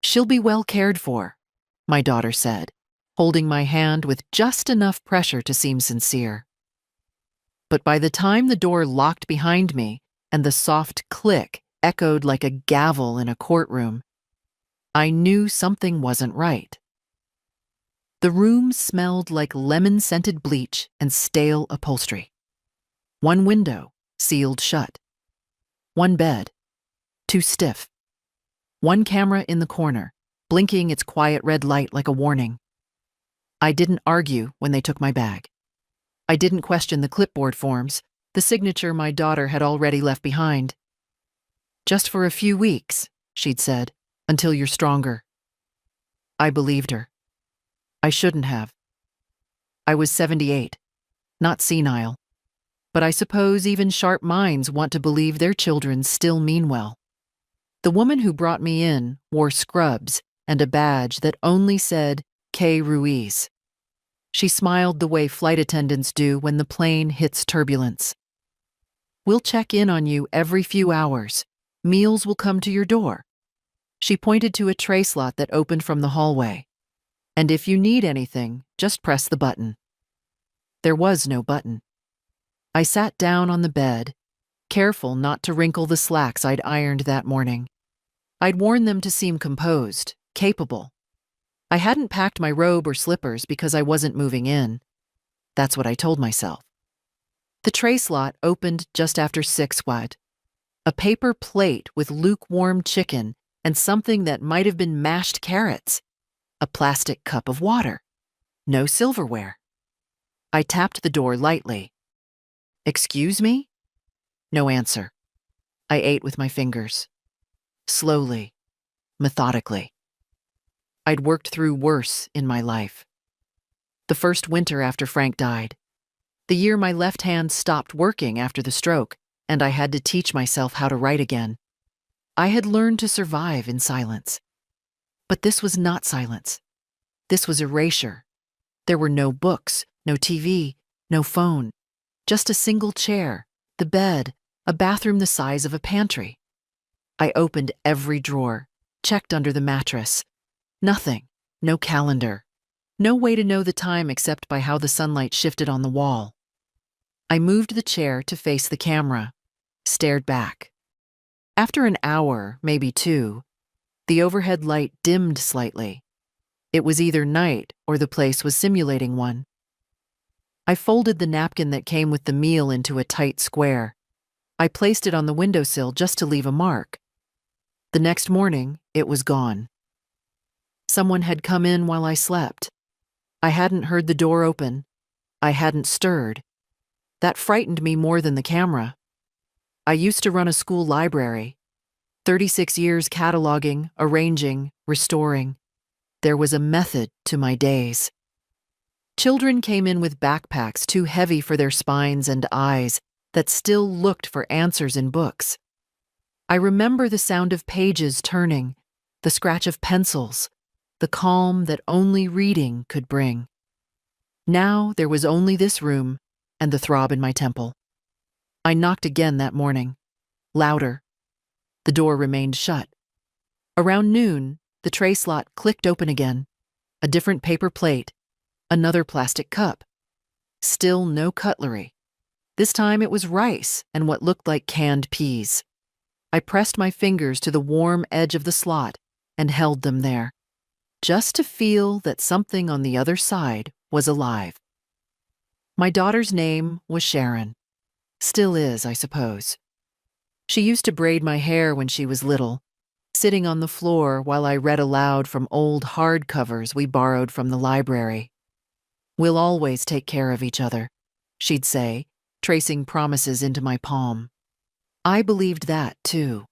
"She'll be well cared for," my daughter said, holding my hand with just enough pressure to seem sincere. But by the time the door locked behind me and the soft click echoed like a gavel in a courtroom, I knew something wasn't right. The room smelled like lemon-scented bleach and stale upholstery. One window sealed shut. One bed, too stiff. One camera in the corner, blinking its quiet red light like a warning. I didn't argue when they took my bag. I didn't question the clipboard forms, the signature my daughter had already left behind. "Just for a few weeks," she'd said, "until you're stronger." I believed her. I shouldn't have. I was 78, not senile, but I suppose even sharp minds want to believe their children still mean well. The woman who brought me in wore scrubs and a badge that only said K. Ruiz. She smiled the way flight attendants do when the plane hits turbulence. "We'll check in on you every few hours. Meals will come to your door." She pointed to a tray slot that opened from the hallway. "And if you need anything, just press the button." There was no button. I sat down on the bed, careful not to wrinkle the slacks I'd ironed that morning. I'd worn them to seem composed, capable. I hadn't packed my robe or slippers because I wasn't moving in. That's what I told myself. The tray slot opened just after 6 WAD. A paper plate with lukewarm chicken and something that might have been mashed carrots. A plastic cup of water. No silverware. I tapped the door lightly. "Excuse me?" No answer. I ate with my fingers. Slowly, methodically. I'd worked through worse in my life. The first winter after Frank died. The year my left hand stopped working after the stroke, and I had to teach myself how to write again. I had learned to survive in silence. But this was not silence. This was erasure. There were no books, no TV, no phone. Just a single chair, the bed, a bathroom the size of a pantry. I opened every drawer, checked under the mattress. Nothing, no calendar. No way to know the time except by how the sunlight shifted on the wall. I moved the chair to face the camera, stared back. After an hour, maybe 2, the overhead light dimmed slightly. It was either night or the place was simulating one. I folded the napkin that came with the meal into a tight square. I placed it on the windowsill just to leave a mark. The next morning, it was gone. Someone had come in while I slept. I hadn't heard the door open. I hadn't stirred. That frightened me more than the camera. I used to run a school library. 36 years cataloging, arranging, restoring. There was a method to my days. Children came in with backpacks too heavy for their spines and eyes that still looked for answers in books. I remember the sound of pages turning, the scratch of pencils, the calm that only reading could bring. Now there was only this room and the throb in my temple. I knocked again that morning, louder. The door remained shut. Around noon, the tray slot clicked open again. A different paper plate, another plastic cup. Still no cutlery. This time it was rice and what looked like canned peas. I pressed my fingers to the warm edge of the slot and held them there, just to feel that something on the other side was alive. My daughter's name was Sharon. Still is, I suppose. She used to braid my hair when she was little, sitting on the floor while I read aloud from old hardcovers we borrowed from the library. "We'll always take care of each other," she'd say, tracing promises into my palm. I believed that, too.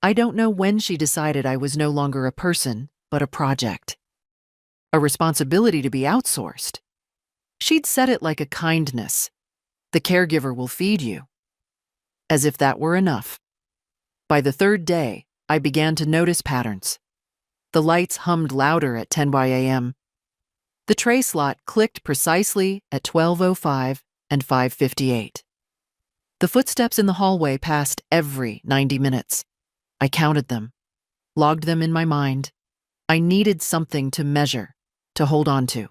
I don't know when she decided I was no longer a person, but a project. A responsibility to be outsourced. She'd said it like a kindness. "The caregiver will feed you." As if that were enough. By the 3rd day, I began to notice patterns. The lights hummed louder at 10 a.m. The tray slot clicked precisely at 12:05 and 5:58. The footsteps in the hallway passed every 90 minutes. I counted them, logged them in my mind. I needed something to measure, to hold on to.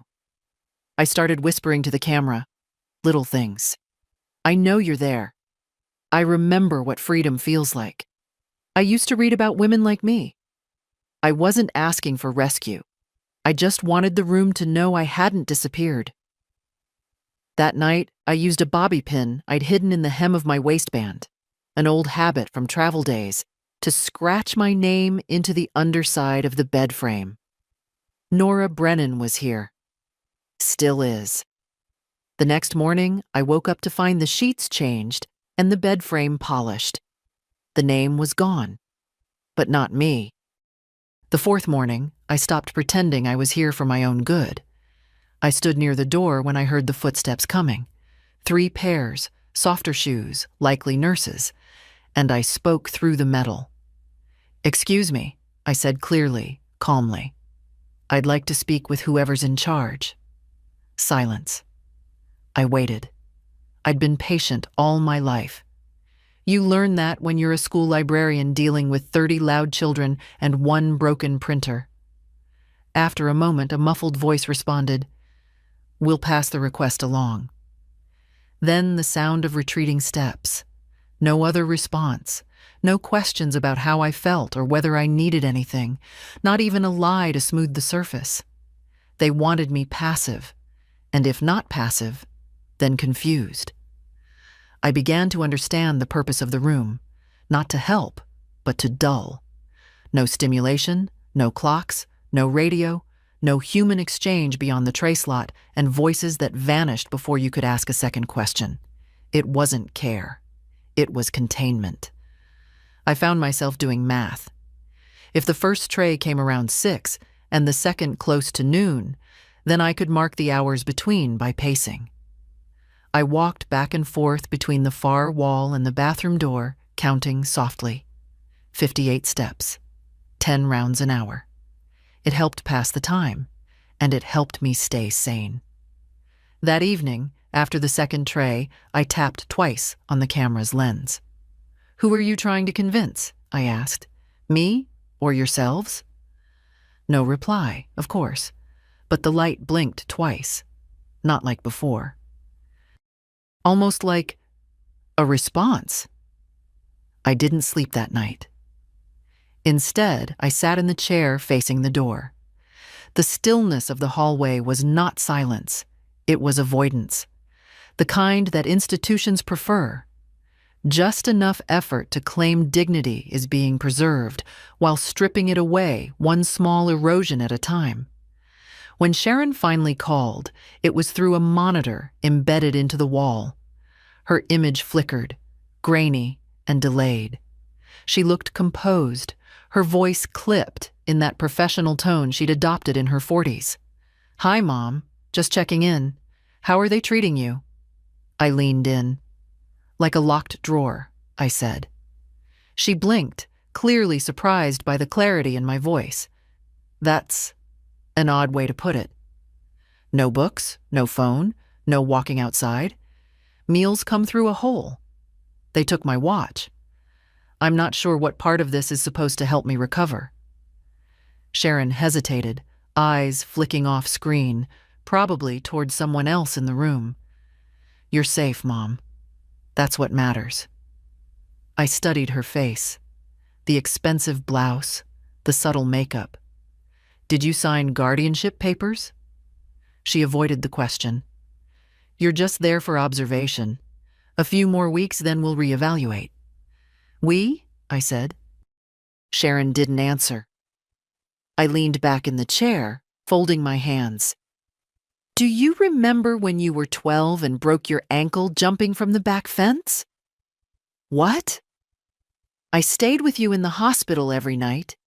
I started whispering to the camera, little things. I know you're there. I remember what freedom feels like. I used to read about women like me. I wasn't asking for rescue. I just wanted the room to know I hadn't disappeared. That night, I used a bobby pin I'd hidden in the hem of my waistband, an old habit from travel days, to scratch my name into the underside of the bed frame. Nora Brennan was here. Still is. The next morning, I woke up to find the sheets changed and the bed frame polished. The name was gone, but not me. The fourth morning, I stopped pretending I was here for my own good. I stood near the door when I heard the footsteps coming. 3 pairs, softer shoes, likely nurses, and I spoke through the metal. "Excuse me," I said clearly, calmly. "I'd like to speak with whoever's in charge." Silence. I waited. I'd been patient all my life. You learn that when you're a school librarian dealing with 30 loud children and 1 broken printer. After a moment, a muffled voice responded, "We'll pass the request along." Then the sound of retreating steps. No other response. No questions about how I felt or whether I needed anything. Not even a lie to smooth the surface. They wanted me passive. And if not passive, then confused. I began to understand the purpose of the room. Not to help, but to dull. No stimulation, no clocks, no radio, no human exchange beyond the tray slot, and voices that vanished before you could ask a second question. It wasn't care. It was containment. I found myself doing math. If the first tray came around 6 and the second close to noon, then I could mark the hours between by pacing. I walked back and forth between the far wall and the bathroom door, counting softly. 58 steps, 10 rounds an hour. It helped pass the time, and it helped me stay sane. That evening, after the second tray, I tapped twice on the camera's lens. "Who are you trying to convince?" I asked. "Me or yourselves?" No reply, of course, but the light blinked twice, not like before. Almost like a response. I didn't sleep that night. Instead, I sat in the chair facing the door. The stillness of the hallway was not silence. It was avoidance. The kind that institutions prefer. Just enough effort to claim dignity is being preserved, while stripping it away, one small erosion at a time. When Sharon finally called, it was through a monitor embedded into the wall. Her image flickered, grainy and delayed. She looked composed, her voice clipped in that professional tone she'd adopted in her 40s. "Hi, Mom. Just checking in. How are they treating you?" I leaned in. "Like a locked drawer," I said. She blinked, clearly surprised by the clarity in my voice. "That's an odd way to put it. No books, no phone, no walking outside. Meals come through a hole. They took my watch. I'm not sure what part of this is supposed to help me recover." Sharon hesitated, eyes flicking off screen, probably toward someone else in the room. "You're safe, Mom. That's what matters." I studied her face, the expensive blouse, the subtle makeup. "Did you sign guardianship papers?" She avoided the question. "You're just there for observation. A few more weeks, then we'll reevaluate." "We?" I said. Sharon didn't answer. I leaned back in the chair, folding my hands. "Do you remember when you were 12 and broke your ankle jumping from the back fence?" "What?" "I stayed with you in the hospital every night.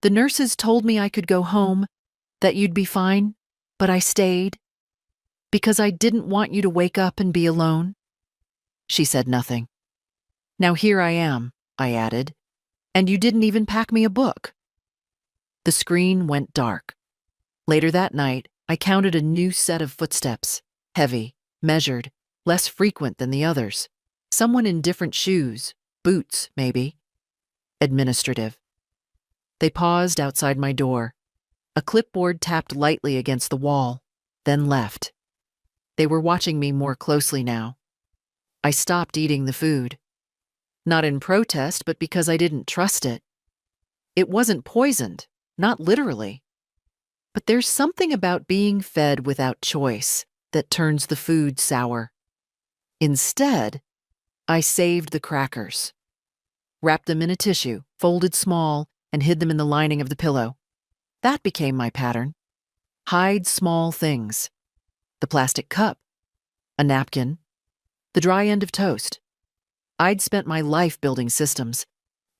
The nurses told me I could go home, that you'd be fine, but I stayed. Because I didn't want you to wake up and be alone." She said nothing. "Now here I am," I added, "and you didn't even pack me a book." The screen went dark. Later that night, I counted a new set of footsteps, heavy, measured, less frequent than the others. Someone in different shoes, boots, maybe. Administrative. They paused outside my door. A clipboard tapped lightly against the wall, then left. They were watching me more closely now. I stopped eating the food. Not in protest, but because I didn't trust it. It wasn't poisoned, not literally. But there's something about being fed without choice that turns the food sour. Instead, I saved the crackers, wrapped them in a tissue, folded small, and hid them in the lining of the pillow. That became my pattern. Hide small things. The plastic cup, a napkin, the dry end of toast. I'd spent my life building systems.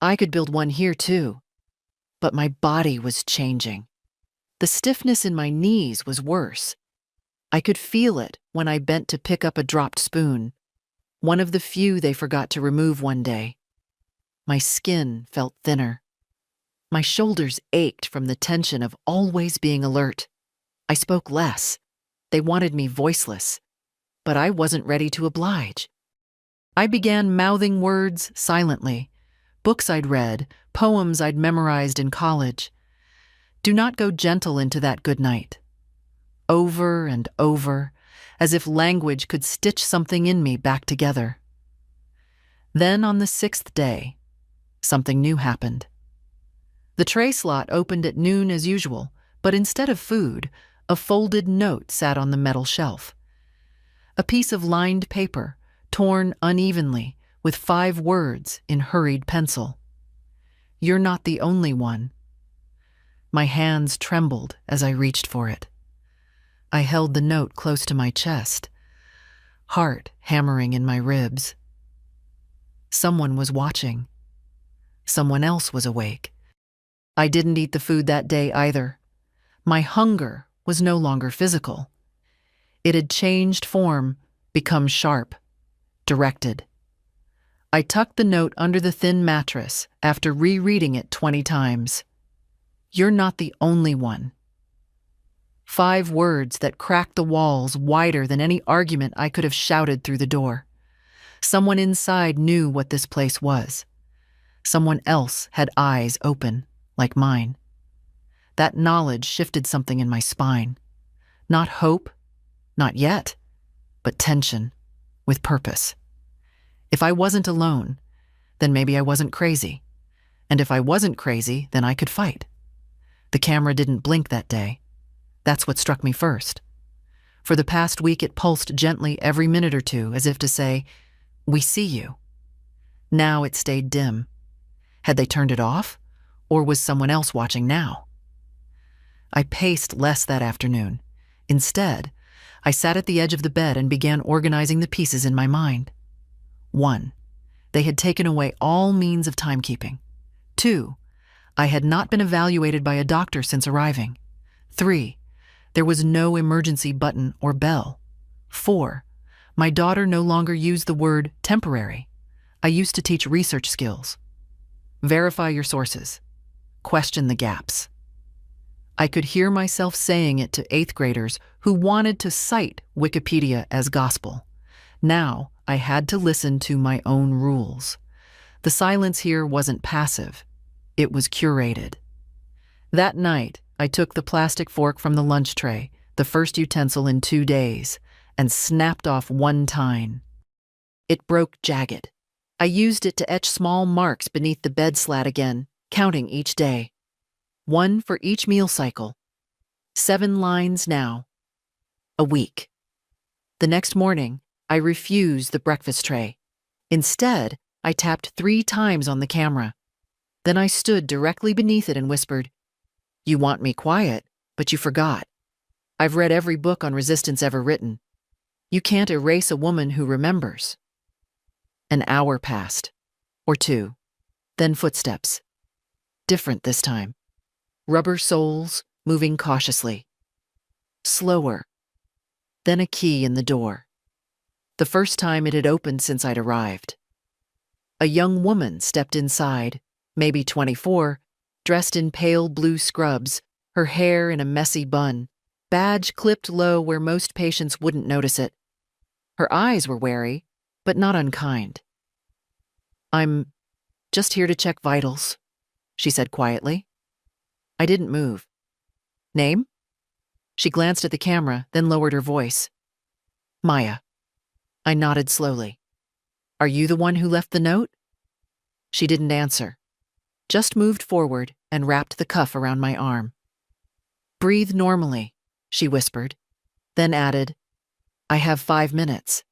I could build one here too. But my body was changing. The stiffness in my knees was worse. I could feel it when I bent to pick up a dropped spoon, one of the few they forgot to remove one day. My skin felt thinner. My shoulders ached from the tension of always being alert. I spoke less. They wanted me voiceless, but I wasn't ready to oblige. I began mouthing words silently, books I'd read, poems I'd memorized in college. Do not go gentle into that good night. Over and over, as if language could stitch something in me back together. Then on the 6th day, something new happened. The tray slot opened at noon as usual, but instead of food, a folded note sat on the metal shelf. A piece of lined paper, torn unevenly, with 5 words in hurried pencil. You're not the only one. My hands trembled as I reached for it. I held the note close to my chest, heart hammering in my ribs. Someone was watching. Someone else was awake. I didn't eat the food that day either. My hunger was no longer physical. It had changed form, become sharp, directed. I tucked the note under the thin mattress after rereading it 20 times. You're not the only one. 5 words that cracked the walls wider than any argument I could have shouted through the door. Someone inside knew what this place was. Someone else had eyes open, like mine. That knowledge shifted something in my spine. Not hope, not yet, but tension, with purpose. If I wasn't alone, then maybe I wasn't crazy. And if I wasn't crazy, then I could fight. The camera didn't blink that day. That's what struck me first. For the past week, it pulsed gently every minute or two, as if to say, "We see you." Now it stayed dim. Had they turned it off? Or was someone else watching now? I paced less that afternoon. Instead, I sat at the edge of the bed and began organizing the pieces in my mind. 1. They had taken away all means of timekeeping. 2. I had not been evaluated by a doctor since arriving. 3. There was no emergency button or bell. 4. My daughter no longer used the word temporary. I used to teach research skills. Verify your sources. Question the gaps. I could hear myself saying it to 8th graders who wanted to cite Wikipedia as gospel. Now I had to listen to my own rules. The silence here wasn't passive. It was curated. That night, I took the plastic fork from the lunch tray, the first utensil in 2 days, and snapped off one tine. It broke jagged. I used it to etch small marks beneath the bed slat again, counting each day. 1 for each meal cycle. 7 lines now. A week. The next morning, I refused the breakfast tray. Instead, I tapped 3 times on the camera. Then I stood directly beneath it and whispered, "You want me quiet, but you forgot. I've read every book on resistance ever written. You can't erase a woman who remembers." An hour passed, or 2, then footsteps. Different this time. Rubber soles, moving cautiously. Slower. Then a key in the door. The first time it had opened since I'd arrived. A young woman stepped inside, maybe 24, dressed in pale blue scrubs, her hair in a messy bun, badge clipped low where most patients wouldn't notice it. Her eyes were wary, but not unkind. "I'm just here to check vitals," she said quietly. I didn't move. Name? She glanced at the camera, then lowered her voice. Maya. I nodded slowly. Are you the one who left the note? She didn't answer, just moved forward and wrapped the cuff around my arm. Breathe normally, she whispered, then added, I have 5 minutes.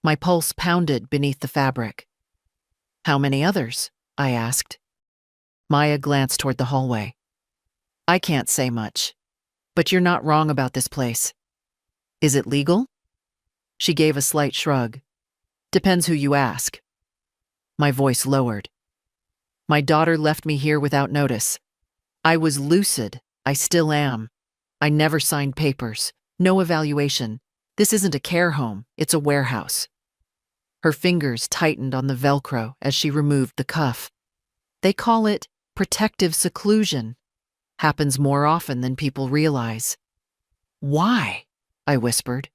My pulse pounded beneath the fabric. How many others? I asked. Maya glanced toward the hallway. I can't say much, but you're not wrong about this place. Is it legal? She gave a slight shrug. Depends who you ask. My voice lowered. My daughter left me here without notice. I was lucid. I still am. I never signed papers. No evaluation. This isn't a care home. It's a warehouse. Her fingers tightened on the Velcro as she removed the cuff. They call it protective seclusion. Happens more often than people realize. Why? I whispered.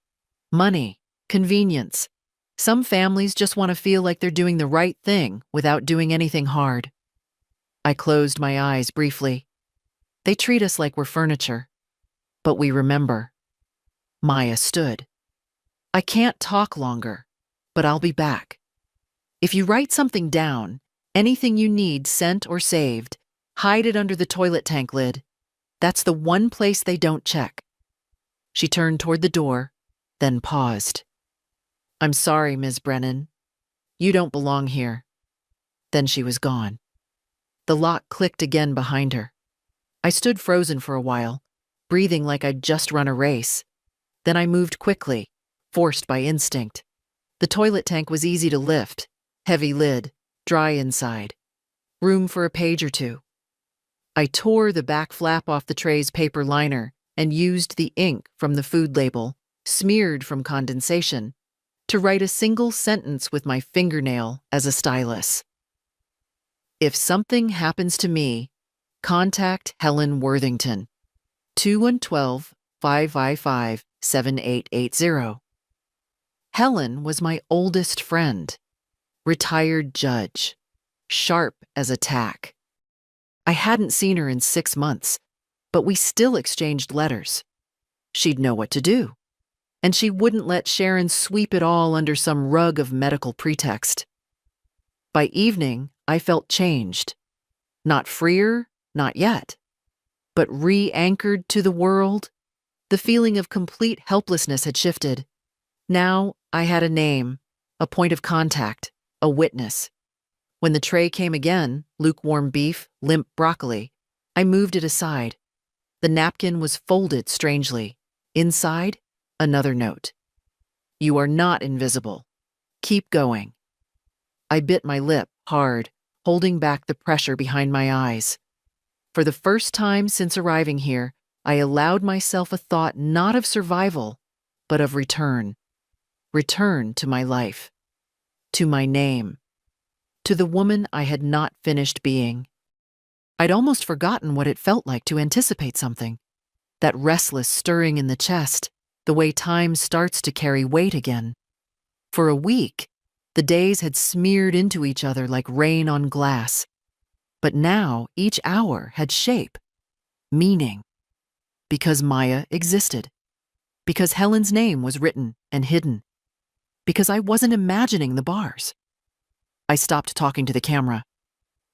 Money. Convenience. Some families just want to feel like they're doing the right thing without doing anything hard. I closed my eyes briefly. They treat us like we're furniture. But we remember. Maya stood. I can't talk longer, but I'll be back. If you write something down, anything you need sent or saved, hide it under the toilet tank lid. That's the one place they don't check. She turned toward the door, then paused. I'm sorry, Ms. Brennan. You don't belong here. Then she was gone. The lock clicked again behind her. I stood frozen for a while, breathing like I'd just run a race. Then I moved quickly, forced by instinct. The toilet tank was easy to lift, heavy lid, dry inside. Room for a page or two. I tore the back flap off the tray's paper liner and used the ink from the food label, smeared from condensation, to write a single sentence with my fingernail as a stylus. If something happens to me, contact Helen Worthington, 212-555-7880. Helen was my oldest friend, retired judge, sharp as a tack. I hadn't seen her in 6 months, but we still exchanged letters. She'd know what to do, and she wouldn't let Sharon sweep it all under some rug of medical pretext. By evening, I felt changed. Not freer, not yet, but re-anchored to the world. The feeling of complete helplessness had shifted. Now I had a name, a point of contact, a witness. When the tray came again, lukewarm beef, limp broccoli, I moved it aside. The napkin was folded strangely. Inside, another note. You are not invisible. Keep going. I bit my lip hard, holding back the pressure behind my eyes. For the first time since arriving here, I allowed myself a thought not of survival, but of return. Return to my life. To my name. To the woman I had not finished being. I'd almost forgotten what it felt like to anticipate something. That restless stirring in the chest, the way time starts to carry weight again. For a week, the days had smeared into each other like rain on glass. But now each hour had shape, meaning. Because Maya existed. Because Helen's name was written and hidden. Because I wasn't imagining the bars. I stopped talking to the camera.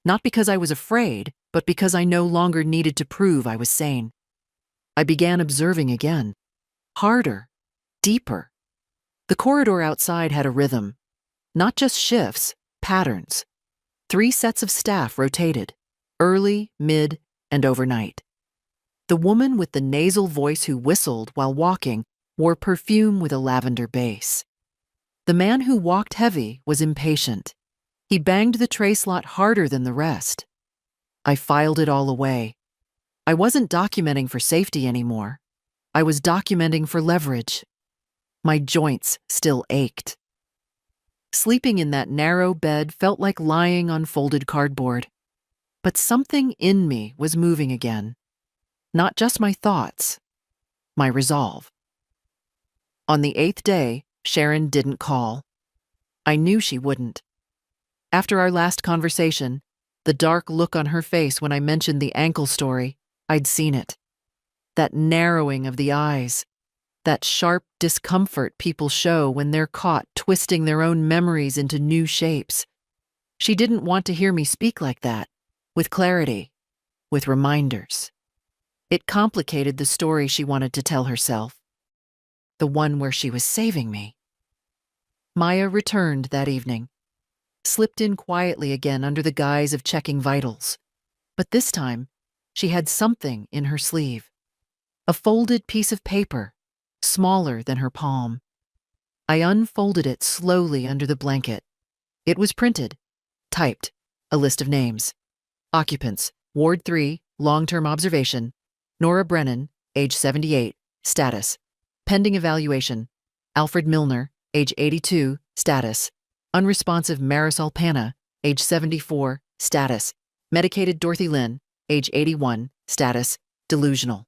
Not because I was afraid, but because I no longer needed to prove I was sane. I began observing again. Harder, deeper. The corridor outside had a rhythm. Not just shifts, patterns. 3 sets of staff rotated, early, mid, and overnight. The woman with the nasal voice who whistled while walking wore perfume with a lavender base. The man who walked heavy was impatient. He banged the tray slot harder than the rest. I filed it all away. I wasn't documenting for safety anymore. I was documenting for leverage. My joints still ached. Sleeping in that narrow bed felt like lying on folded cardboard. But something in me was moving again. Not just my thoughts, my resolve. On the 8th day, Sharon didn't call. I knew she wouldn't. After our last conversation, the dark look on her face when I mentioned the ankle story, I'd seen it. that narrowing of the eyes, that sharp discomfort people show when they're caught twisting their own memories into new shapes. She didn't want to hear me speak like that, with clarity, with reminders. It complicated the story she wanted to tell herself, the one where she was saving me. Maya returned that evening, slipped in quietly again under the guise of checking vitals. But this time, she had something in her sleeve. A folded piece of paper, smaller than her palm. I unfolded it slowly under the blanket. It was printed, typed, a list of names. Occupants, Ward 3, long-term observation. Nora Brennan, age 78, status. Pending evaluation. Alfred Milner, age 82, status. Unresponsive Marisol Pana, age 74, status. Medicated Dorothy Lynn, age 81, status. Delusional.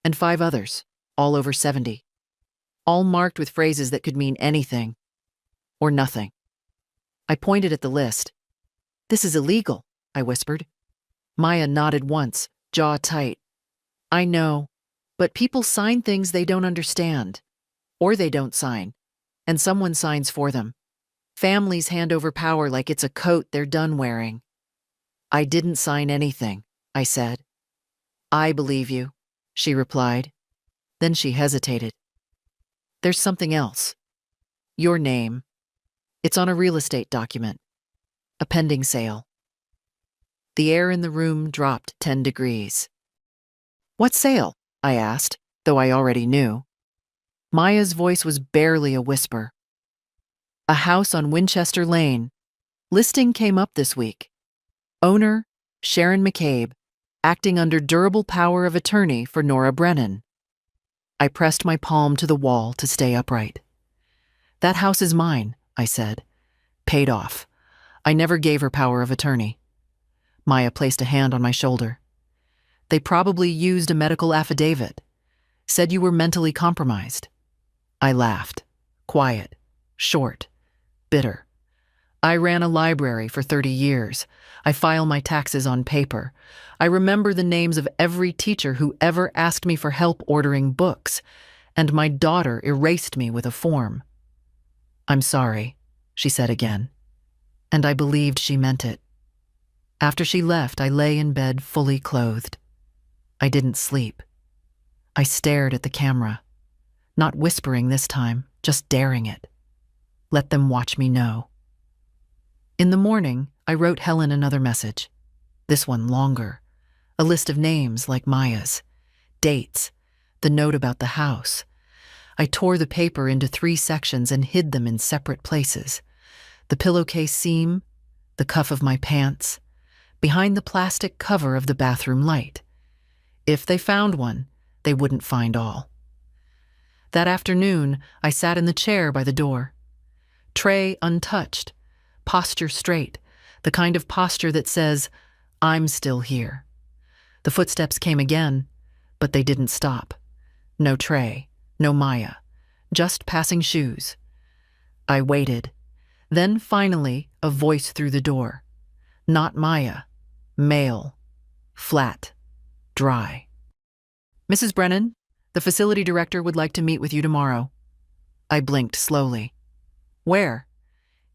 And 5 others, all over 70. All marked with phrases that could mean anything or nothing. I pointed at the list. "This is illegal," I whispered. Maya nodded once, jaw tight. "I know, but people sign things they don't understand. Or they don't sign, and someone signs for them. Families hand over power like it's a coat they're done wearing." "I didn't sign anything," I said. "I believe you," she replied. Then she hesitated. "There's something else. Your name. It's on a real estate document. A pending sale." The air in the room dropped 10 degrees. "What sale?" I asked, though I already knew. Maya's voice was barely a whisper. "A house on Winchester Lane. Listing came up this week. Owner, Sharon McCabe, acting under durable power of attorney for Nora Brennan." I pressed my palm to the wall to stay upright. "That house is mine," I said. "Paid off. I never gave her power of attorney." Maya placed a hand on my shoulder. "They probably used a medical affidavit. Said you were mentally compromised." I laughed. Quiet, short, bitter. "I ran a library for 30 years. I file my taxes on paper. I remember the names of every teacher who ever asked me for help ordering books, and my daughter erased me with a form." "I'm sorry," she said again, and I believed she meant it. After she left, I lay in bed fully clothed. I didn't sleep. I stared at the camera, not whispering this time, just daring it. Let them watch me know. In the morning, I wrote Helen another message. This one longer. A list of names like Maya's. Dates. The note about the house. I tore the paper into 3 sections and hid them in separate places. The pillowcase seam, the cuff of my pants, behind the plastic cover of the bathroom light. If they found one, they wouldn't find all. That afternoon, I sat in the chair by the door. Tray untouched, posture straight, the kind of posture that says, "I'm still here." The footsteps came again, but they didn't stop. No tray, no Maya, just passing shoes. I waited. Then finally, a voice through the door. Not Maya, male, flat, dry. "Mrs. Brennan, the facility director would like to meet with you tomorrow." I blinked slowly. "Where?"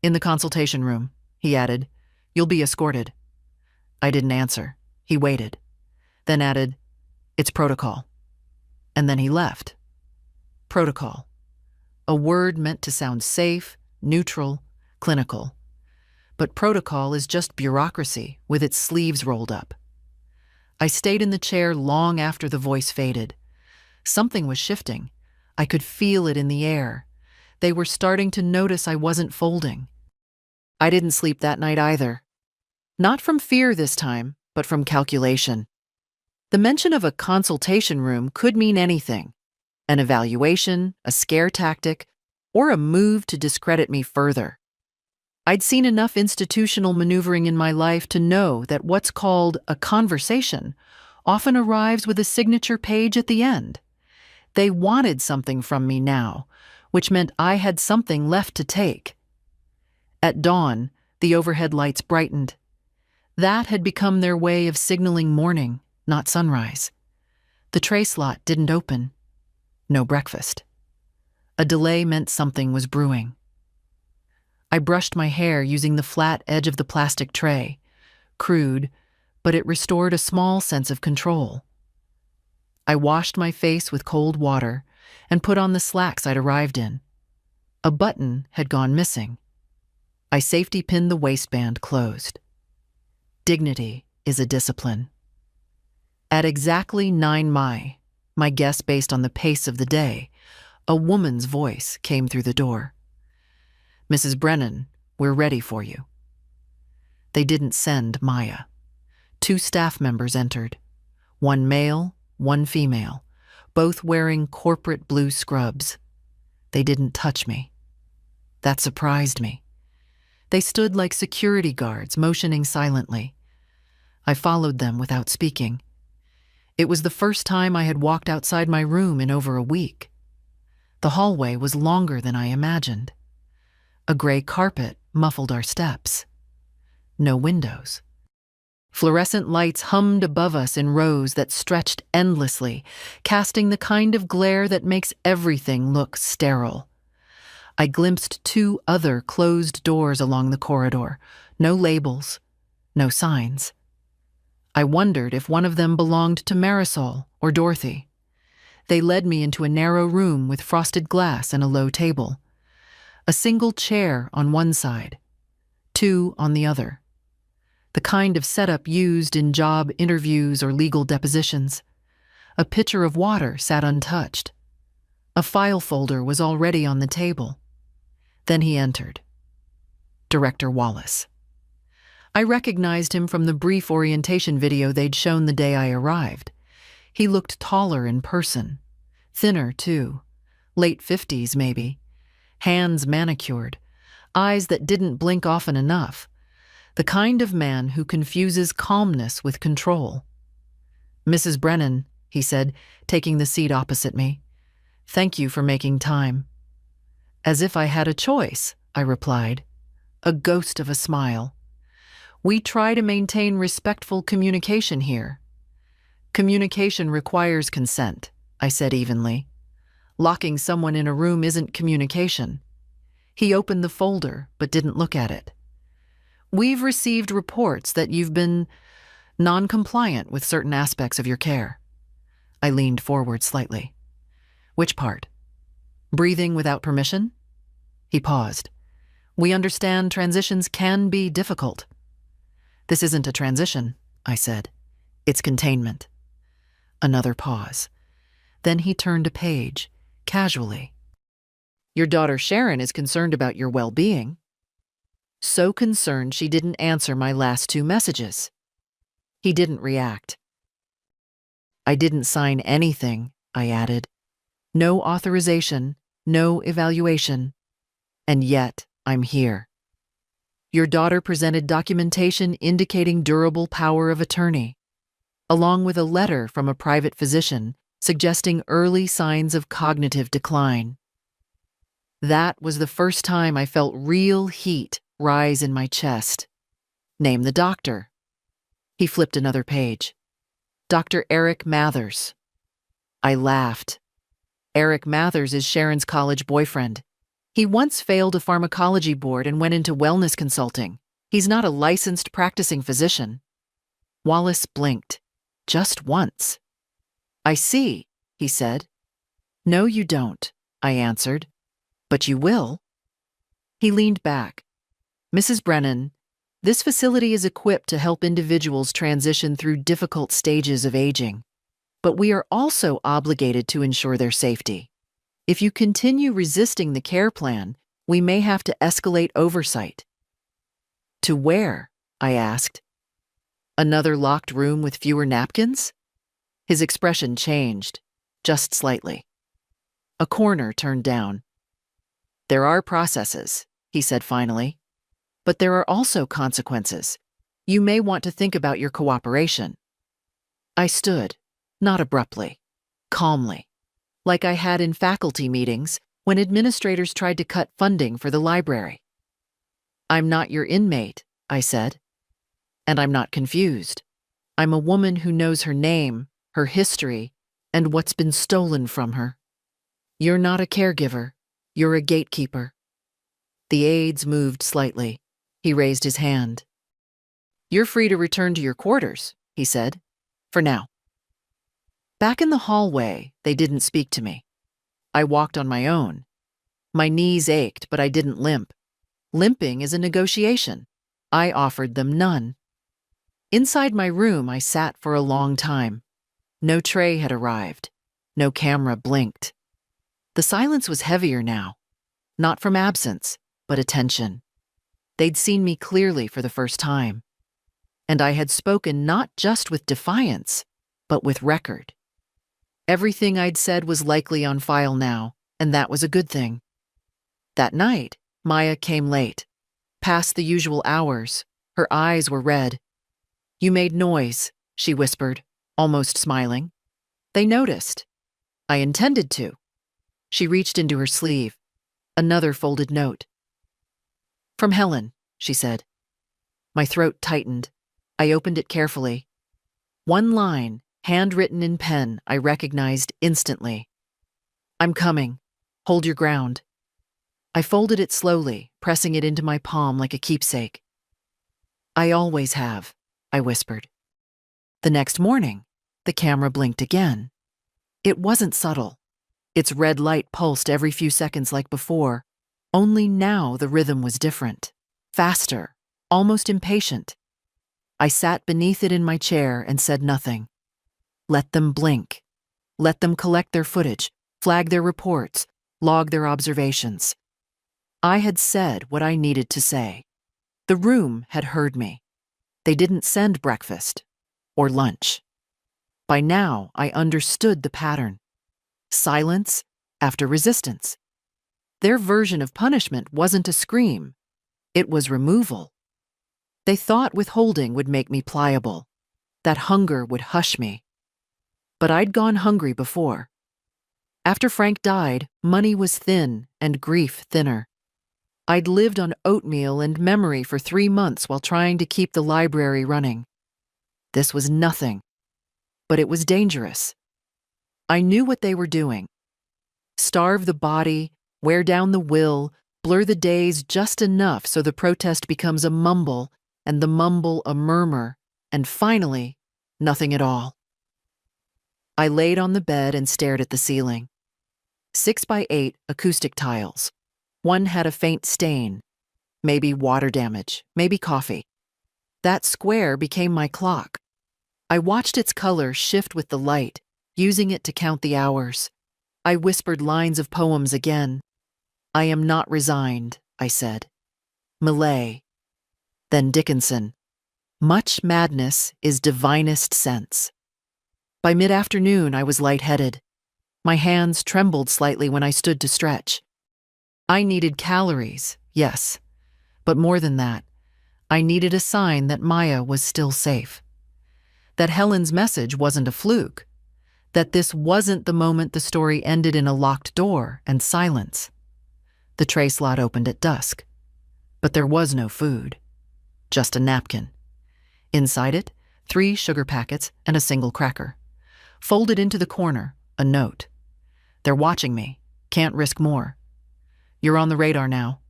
"In the consultation room," he added. "You'll be escorted." I didn't answer. He waited. Then added, "It's protocol." And then he left. Protocol. A word meant to sound safe, neutral, clinical. But protocol is just bureaucracy with its sleeves rolled up. I stayed in the chair long after the voice faded. Something was shifting. I could feel it in the air. They were starting to notice I wasn't folding. I didn't sleep that night either. Not from fear this time, but from calculation. The mention of a consultation room could mean anything. An evaluation, a scare tactic, or a move to discredit me further. I'd seen enough institutional maneuvering in my life to know that what's called a conversation often arrives with a signature page at the end. They wanted something from me now, which meant I had something left to take. At dawn, the overhead lights brightened. That had become their way of signaling morning, not sunrise. The tray slot didn't open. No breakfast. A delay meant something was brewing. I brushed my hair using the flat edge of the plastic tray. Crude, but it restored a small sense of control. I washed my face with cold water and put on the slacks I'd arrived in. A button had gone missing. I safety pinned the waistband closed. Dignity is a discipline. At exactly 9 my guess based on the pace of the day, a woman's voice came through the door. "Mrs. Brennan, we're ready for you." They didn't send Maya. 2 staff members entered. 1 male, 1 female, both wearing corporate blue scrubs. They didn't touch me. That surprised me. They stood like security guards, motioning silently. I followed them without speaking. It was the first time I had walked outside my room in over a week. The hallway was longer than I imagined. A gray carpet muffled our steps. No windows. Fluorescent lights hummed above us in rows that stretched endlessly, casting the kind of glare that makes everything look sterile. I glimpsed 2 other closed doors along the corridor. No labels, no signs. I wondered if one of them belonged to Marisol or Dorothy. They led me into a narrow room with frosted glass and a low table. A single chair on one side, 2 on the other. The kind of setup used in job interviews or legal depositions. A pitcher of water sat untouched. A file folder was already on the table. Then he entered. Director Wallace. I recognized him from the brief orientation video they'd shown the day I arrived. He looked taller in person. Thinner, too. Late 50s, maybe. Hands manicured. Eyes that didn't blink often enough. The kind of man who confuses calmness with control. "Mrs. Brennan," he said, taking the seat opposite me. "Thank you for making time." "As if I had a choice," I replied. A ghost of a smile. "We try to maintain respectful communication here." "Communication requires consent," I said evenly. "Locking someone in a room isn't communication." He opened the folder, but didn't look at it. "We've received reports that you've been non-compliant with certain aspects of your care." I leaned forward slightly. "Which part? Breathing without permission?" He paused. "We understand transitions can be difficult." "This isn't a transition," I said. "It's containment." Another pause. Then he turned a page, casually. "Your daughter Sharon is concerned about your well-being." So concerned she didn't answer my last 2 messages. He didn't react. "I didn't sign anything," I added. "No authorization, no evaluation. And yet, I'm here." "Your daughter presented documentation indicating durable power of attorney, along with a letter from a private physician suggesting early signs of cognitive decline." That was the first time I felt real heat rise in my chest. "Name the doctor." He flipped another page. "Dr. Eric Mathers." I laughed. Eric Mathers is Sharon's college boyfriend. He once failed a pharmacology board and went into wellness consulting. He's not a licensed practicing physician. Wallace blinked. Just once. "I see," he said. "No, you don't," I answered. "But you will." He leaned back. "Mrs. Brennan, this facility is equipped to help individuals transition through difficult stages of aging. But we are also obligated to ensure their safety. If you continue resisting the care plan, we may have to escalate oversight." "To where?" I asked. "Another locked room with fewer napkins?" His expression changed, just slightly. A corner turned down. "There are processes," he said finally. "But there are also consequences. You may want to think about your cooperation." I stood, not abruptly, calmly, like I had in faculty meetings when administrators tried to cut funding for the library. "I'm not your inmate," I said. "And I'm not confused. I'm a woman who knows her name, her history, and what's been stolen from her. You're not a caregiver. You're a gatekeeper. The aides moved slightly. He raised his hand. You're free to return to your quarters, he said. For now. Back in the hallway, they didn't speak to me. I walked on my own. My knees ached, but I didn't limp. Limping is a negotiation. I offered them none. Inside my room, I sat for a long time. No tray had arrived. No camera blinked. The silence was heavier now. Not from absence, but attention. They'd seen me clearly for the first time. And I had spoken not just with defiance, but with record. Everything I'd said was likely on file now, and that was a good thing. That night, Maya came late. Past the usual hours, her eyes were red. You made noise, she whispered, almost smiling. They noticed. I intended to. She reached into her sleeve. Another folded note. From Helen, she said. My throat tightened. I opened it carefully. One line, handwritten in pen, I recognized instantly. I'm coming. Hold your ground. I folded it slowly, pressing it into my palm like a keepsake. I always have, I whispered. The next morning, the camera blinked again. It wasn't subtle. Its red light pulsed every few seconds like before, only now the rhythm was different, faster, almost impatient. I sat beneath it in my chair and said nothing. Let them blink. Let them collect their footage, flag their reports, log their observations. I had said what I needed to say. The room had heard me. They didn't send breakfast or lunch. By now, I understood the pattern. Silence after resistance. Their version of punishment wasn't a scream. It was removal. They thought withholding would make me pliable, that hunger would hush me. But I'd gone hungry before. After Frank died, money was thin and grief thinner. I'd lived on oatmeal and memory for 3 months while trying to keep the library running. This was nothing, but it was dangerous. I knew what they were doing. Starve the body, wear down the will, blur the days just enough so the protest becomes a mumble, and the mumble a murmur, and finally, nothing at all. I laid on the bed and stared at the ceiling. 6x8 acoustic tiles. One had a faint stain. Maybe water damage, maybe coffee. That square became my clock. I watched its color shift with the light, using it to count the hours. I whispered lines of poems again. I am not resigned, I said. Millay. Then Dickinson. Much madness is divinest sense. By mid-afternoon, I was lightheaded. My hands trembled slightly when I stood to stretch. I needed calories, yes. But more than that, I needed a sign that Maya was still safe. That Helen's message wasn't a fluke. That this wasn't the moment the story ended in a locked door and silence. The tray slot opened at dusk. But there was no food. Just a napkin. Inside it, 3 sugar packets and a single cracker. Folded into the corner, a note. They're watching me. Can't risk more. You're on the radar now.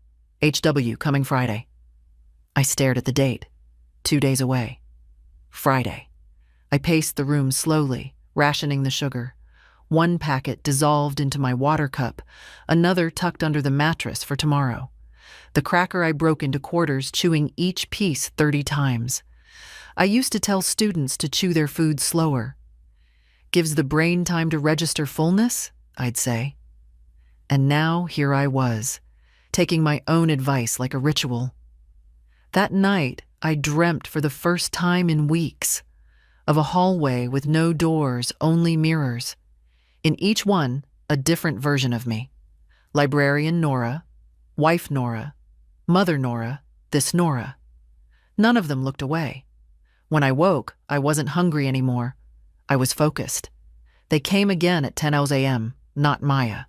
HW coming Friday. I stared at the date. 2 days away. Friday. I paced the room slowly, rationing the sugar. 1 packet dissolved into my water cup, another tucked under the mattress for tomorrow. The cracker I broke into quarters, chewing each piece 30 times. I used to tell students to chew their food slower. Gives the brain time to register fullness, I'd say. And now here I was, taking my own advice like a ritual. That night, I dreamt for the first time in weeks of a hallway with no doors, only mirrors. In each one, a different version of me. Librarian Nora, wife Nora, mother Nora, this Nora. None of them looked away. When I woke, I wasn't hungry anymore. I was focused. They came again at 10 a.m., not Maya.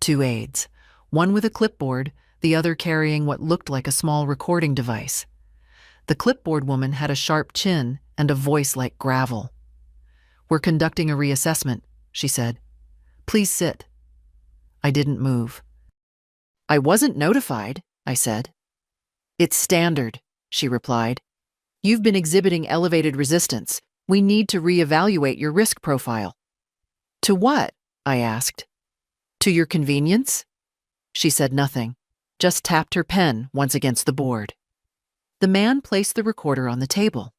2 aides, one with a clipboard, the other carrying what looked like a small recording device. The clipboard woman had a sharp chin and a voice like gravel. We're conducting a reassessment, she said. Please sit. I didn't move. I wasn't notified, I said. It's standard, she replied. You've been exhibiting elevated resistance. We need to reevaluate your risk profile. To what? I asked. To your convenience? She said nothing, just tapped her pen once against the board. The man placed the recorder on the table.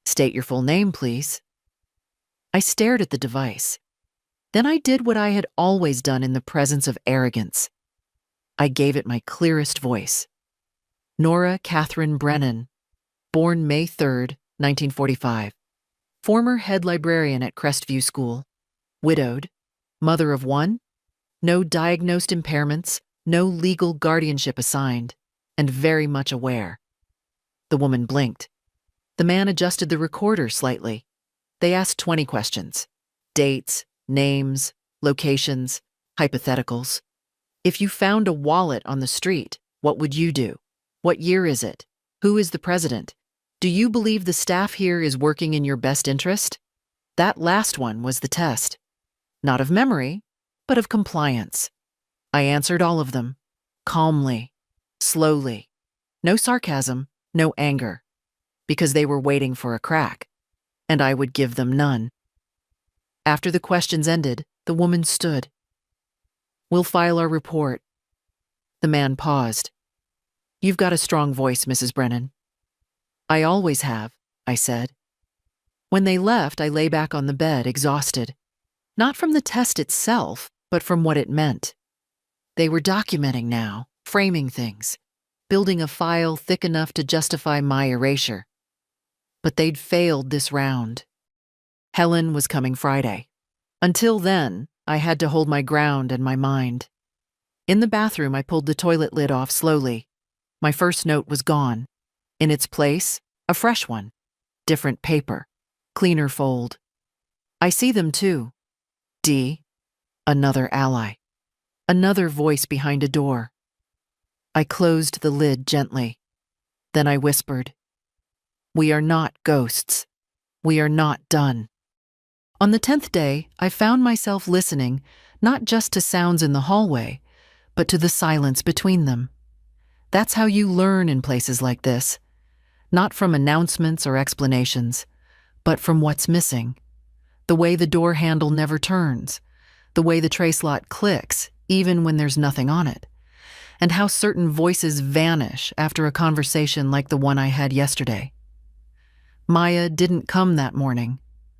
State your full name, please. I stared at the device. Then I did what I had always done in the presence of arrogance. I gave it my clearest voice. Nora Catherine Brennan, born May 3rd, 1945. Former head librarian at Crestview School. Widowed. Mother of one. No diagnosed impairments, no legal guardianship assigned, and very much aware. The woman blinked. The man adjusted the recorder slightly. They asked 20 questions. Dates, names, locations, hypotheticals. If you found a wallet on the street, what would you do? What year is it? Who is the president? Do you believe the staff here is working in your best interest? That last one was the test. Not of memory, but of compliance. I answered all of them, calmly, slowly. No sarcasm, no anger, because they were waiting for a crack, and I would give them none. After the questions ended, the woman stood. We'll file our report. The man paused. You've got a strong voice, Mrs. Brennan. I always have, I said. When they left, I lay back on the bed, exhausted. Not from the test itself, but from what it meant. They were documenting now, framing things, building a file thick enough to justify my erasure. But they'd failed this round. Helen was coming Friday. Until then, I had to hold my ground and my mind. In the bathroom, I pulled the toilet lid off slowly. My first note was gone. In its place, a fresh one. Different paper. Cleaner fold. I see them too. D. Another ally. Another voice behind a door. I closed the lid gently. Then I whispered, We are not ghosts. We are not done. On the 10th day, I found myself listening not just to sounds in the hallway, but to the silence between them. That's how you learn in places like this. Not from announcements or explanations, but from what's missing. The way the door handle never turns, the way the tray slot clicks even when there's nothing on it, and how certain voices vanish after a conversation like the one I had yesterday. Maya didn't come that morning.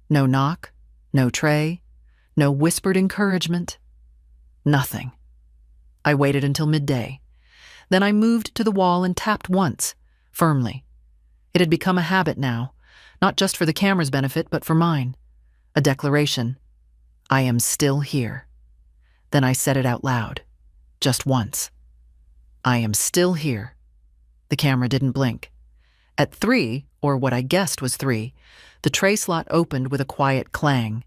No knock, no tray, no whispered encouragement. Nothing. I waited until midday. Then I moved to the wall and tapped once, firmly. It had become a habit now, not just for the camera's benefit, but for mine. A declaration. I am still here. Then I said it out loud, just once. I am still here. The camera didn't blink. At 3, or what I guessed was 3, the tray slot opened with a quiet clang,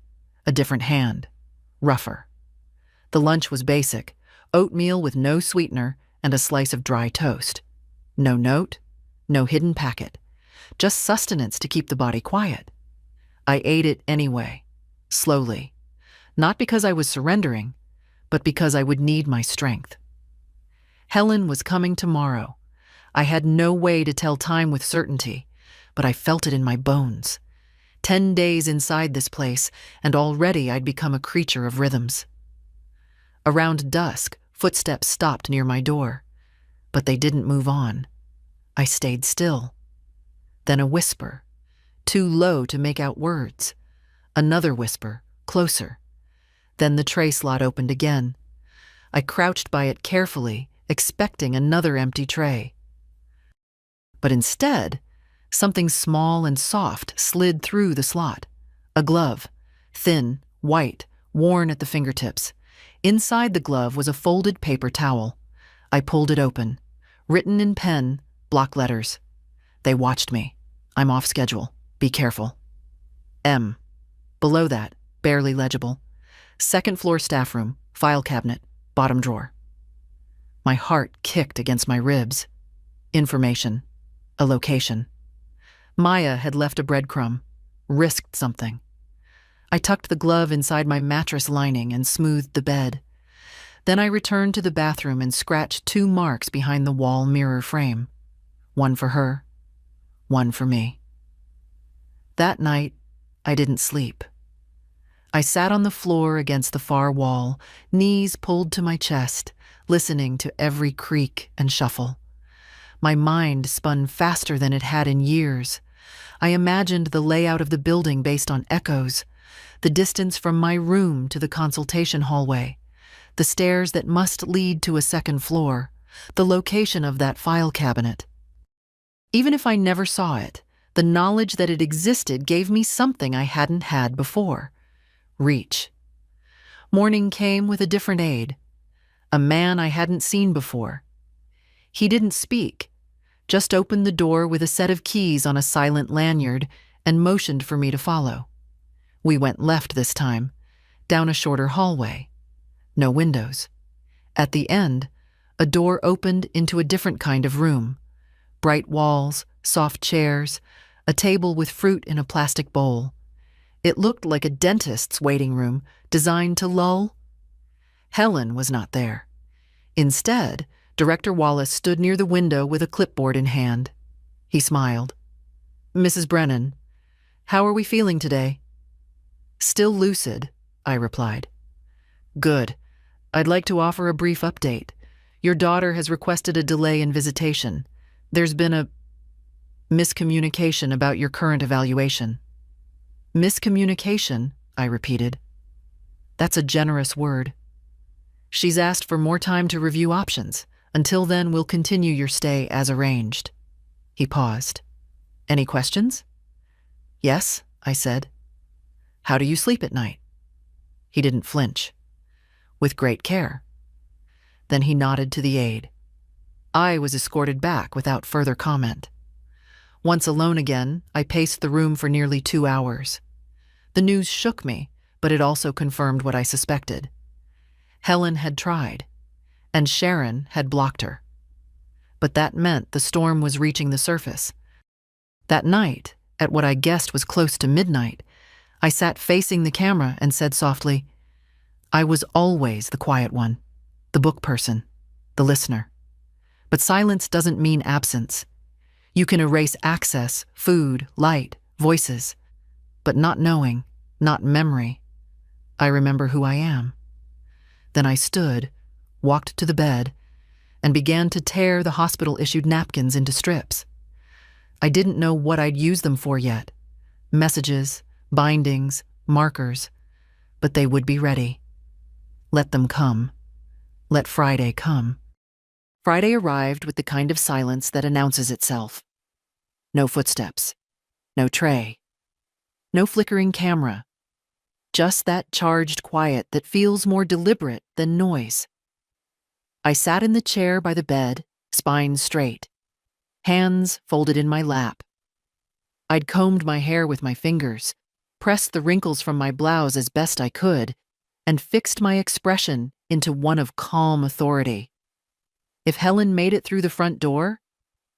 a different hand, rougher. The lunch was basic, oatmeal with no sweetener and a slice of dry toast. No note, no hidden packet, just sustenance to keep the body quiet. I ate it anyway, slowly, not because I was surrendering, but because I would need my strength. Helen was coming tomorrow. I had no way to tell time with certainty, but I felt it in my bones. 10 days inside this place, and already I'd become a creature of rhythms. Around dusk, footsteps stopped near my door, but they didn't move on. I stayed still. Then a whisper, too low to make out words. Another whisper, closer. Then the tray slot opened again. I crouched by it carefully, expecting another empty tray. But instead, something small and soft slid through the slot. A glove, thin, white, worn at the fingertips. Inside the glove was a folded paper towel. I pulled it open. Written in pen, block letters. They watched me. I'm off schedule. Be careful. M. Below that, barely legible. Second floor staff room, file cabinet, bottom drawer. My heart kicked against my ribs. Information. A location. Maya had left a breadcrumb. Risked something. I tucked the glove inside my mattress lining and smoothed the bed. Then I returned to the bathroom and scratched 2 marks behind the wall mirror frame. One for her, one for me. That night, I didn't sleep. I sat on the floor against the far wall, knees pulled to my chest, listening to every creak and shuffle. My mind spun faster than it had in years. I imagined the layout of the building based on echoes, the distance from my room to the consultation hallway, the stairs that must lead to a second floor, the location of that file cabinet. Even if I never saw it, the knowledge that it existed gave me something I hadn't had before: reach. Morning came with a different aid, a man I hadn't seen before. He didn't speak, just opened the door with a set of keys on a silent lanyard and motioned for me to follow. We went left this time, down a shorter hallway. No windows. At the end, a door opened into a different kind of room. Bright walls, soft chairs, a table with fruit in a plastic bowl. It looked like a dentist's waiting room, designed to lull. Helen was not there. Instead, Director Wallace stood near the window with a clipboard in hand. He smiled. "Mrs. Brennan, how are we feeling today?" "Still lucid," I replied. "Good. I'd like to offer a brief update. Your daughter has requested a delay in visitation. There's been a miscommunication about your current evaluation." "Miscommunication?" I repeated. "That's a generous word." "She's asked for more time to review options. Until then, we'll continue your stay as arranged." He paused. "Any questions?" "Yes," I said. "How do you sleep at night?" He didn't flinch. "With great care." Then he nodded to the aide. I was escorted back without further comment. Once alone again, I paced the room for nearly 2 hours. The news shook me, but it also confirmed what I suspected. Helen had tried, and Sharon had blocked her. But that meant the storm was reaching the surface. That night, at what I guessed was close to midnight, I sat facing the camera and said softly, "I was always the quiet one, the book person, the listener. But silence doesn't mean absence. You can erase access, food, light, voices, but not knowing, not memory. I remember who I am." Then I stood, walked to the bed, and began to tear the hospital-issued napkins into strips. I didn't know what I'd use them for yet. Messages, bindings, markers, but they would be ready. Let them come. Let Friday come. Friday arrived with the kind of silence that announces itself. No footsteps. No tray. No flickering camera. Just that charged quiet that feels more deliberate than noise. I sat in the chair by the bed, spine straight, hands folded in my lap. I'd combed my hair with my fingers, pressed the wrinkles from my blouse as best I could, and fixed my expression into one of calm authority. If Helen made it through the front door,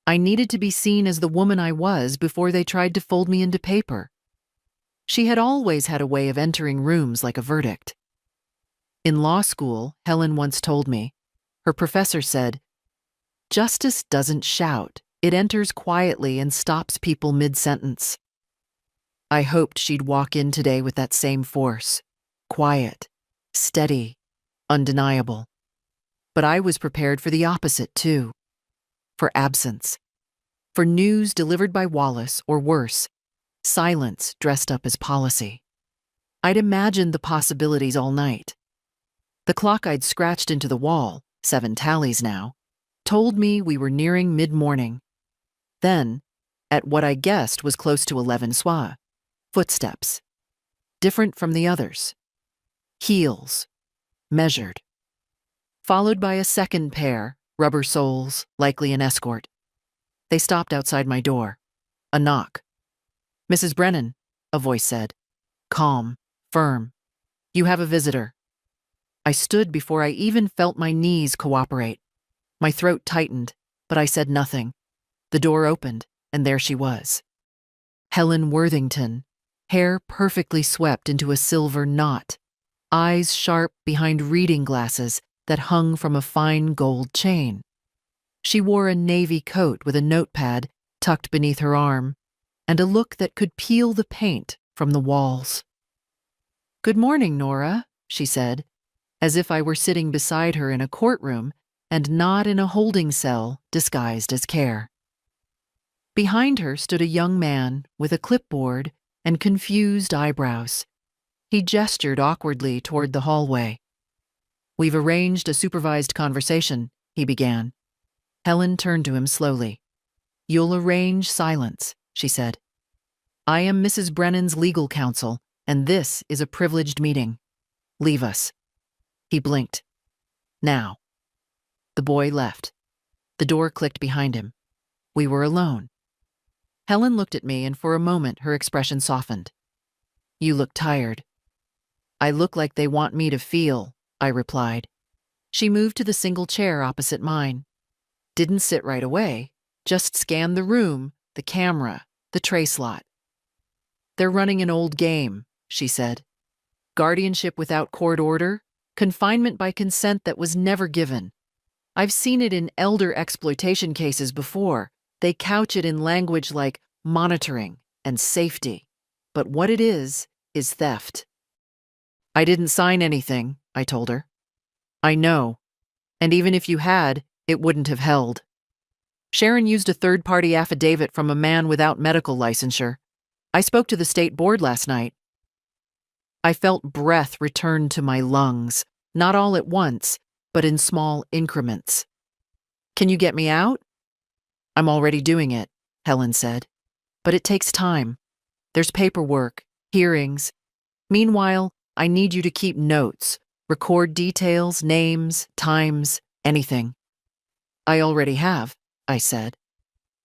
I needed to be seen as the woman I was before they tried to fold me into paper. She had always had a way of entering rooms like a verdict. In law school, Helen once told me, her professor said, "Justice doesn't shout. It enters quietly and stops people mid-sentence." I hoped she'd walk in today with that same force, quiet, steady, undeniable. But I was prepared for the opposite, too. For absence. For news delivered by Wallace, or worse, silence dressed up as policy. I'd imagined the possibilities all night. The clock I'd scratched into the wall, 7 tallies now, told me we were nearing mid-morning. Then, at what I guessed was close to 11 soir, footsteps. Different from the others. Heels. Measured. Followed by a second pair, rubber soles, likely an escort. They stopped outside my door. A knock. "Mrs. Brennan," a voice said. Calm, firm. "You have a visitor." I stood before I even felt my knees cooperate. My throat tightened, but I said nothing. The door opened, and there she was. Helen Worthington, hair perfectly swept into a silver knot, eyes sharp behind reading glasses that hung from a fine gold chain. She wore a navy coat with a notepad tucked beneath her arm, and a look that could peel the paint from the walls. "Good morning, Nora," she said, as if I were sitting beside her in a courtroom and not in a holding cell disguised as care. Behind her stood a young man with a clipboard and confused eyebrows. He gestured awkwardly toward the hallway. "We've arranged a supervised conversation," he began. Helen turned to him slowly. "You'll arrange silence," she said. "I am Mrs. Brennan's legal counsel, and this is a privileged meeting. Leave us." He blinked. "Now." The boy left. The door clicked behind him. We were alone. Helen looked at me, and for a moment her expression softened. "You look tired." "I look like they want me to feel," I replied. She moved to the single chair opposite mine. Didn't sit right away, just scanned the room, the camera, the tray slot. "They're running an old game," she said. "Guardianship without court order, confinement by consent that was never given. I've seen it in elder exploitation cases before. They couch it in language like monitoring and safety. But what it is theft." "I didn't sign anything," I told her. "I know. And even if you had, it wouldn't have held. Sharon used a third-party affidavit from a man without medical licensure. I spoke to the state board last night." I felt breath return to my lungs, not all at once, but in small increments. "Can you get me out?" "I'm already doing it," Helen said. "But it takes time. There's paperwork, hearings. Meanwhile, I need you to keep notes, record details, names, times, anything." "I already have," I said.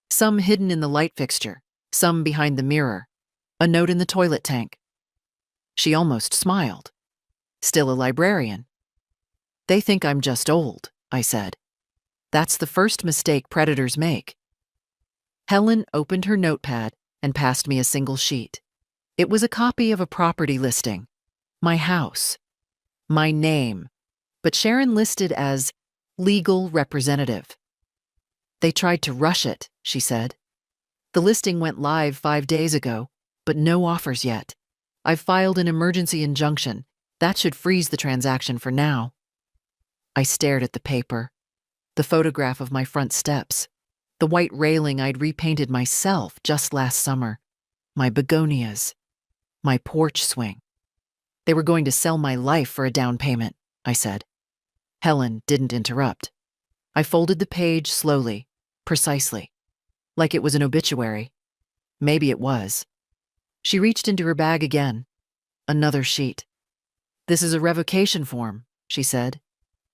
"Some hidden in the light fixture, some behind the mirror, a note in the toilet tank." She almost smiled. "Still a librarian." "They think I'm just old," I said. "That's the first mistake predators make." Helen opened her notepad and passed me a single sheet. It was a copy of a property listing. My house. My name. But Sharon listed as legal representative. "They tried to rush it," she said. "The listing went live 5 days ago, but no offers yet. I've filed an emergency injunction. That should freeze the transaction for now." I stared at the paper. The photograph of my front steps. The white railing I'd repainted myself just last summer. My begonias. My porch swing. "They were going to sell my life for a down payment," I said. Helen didn't interrupt. I folded the page slowly, precisely, like it was an obituary. Maybe it was. She reached into her bag again. Another sheet. "This is a revocation form," she said.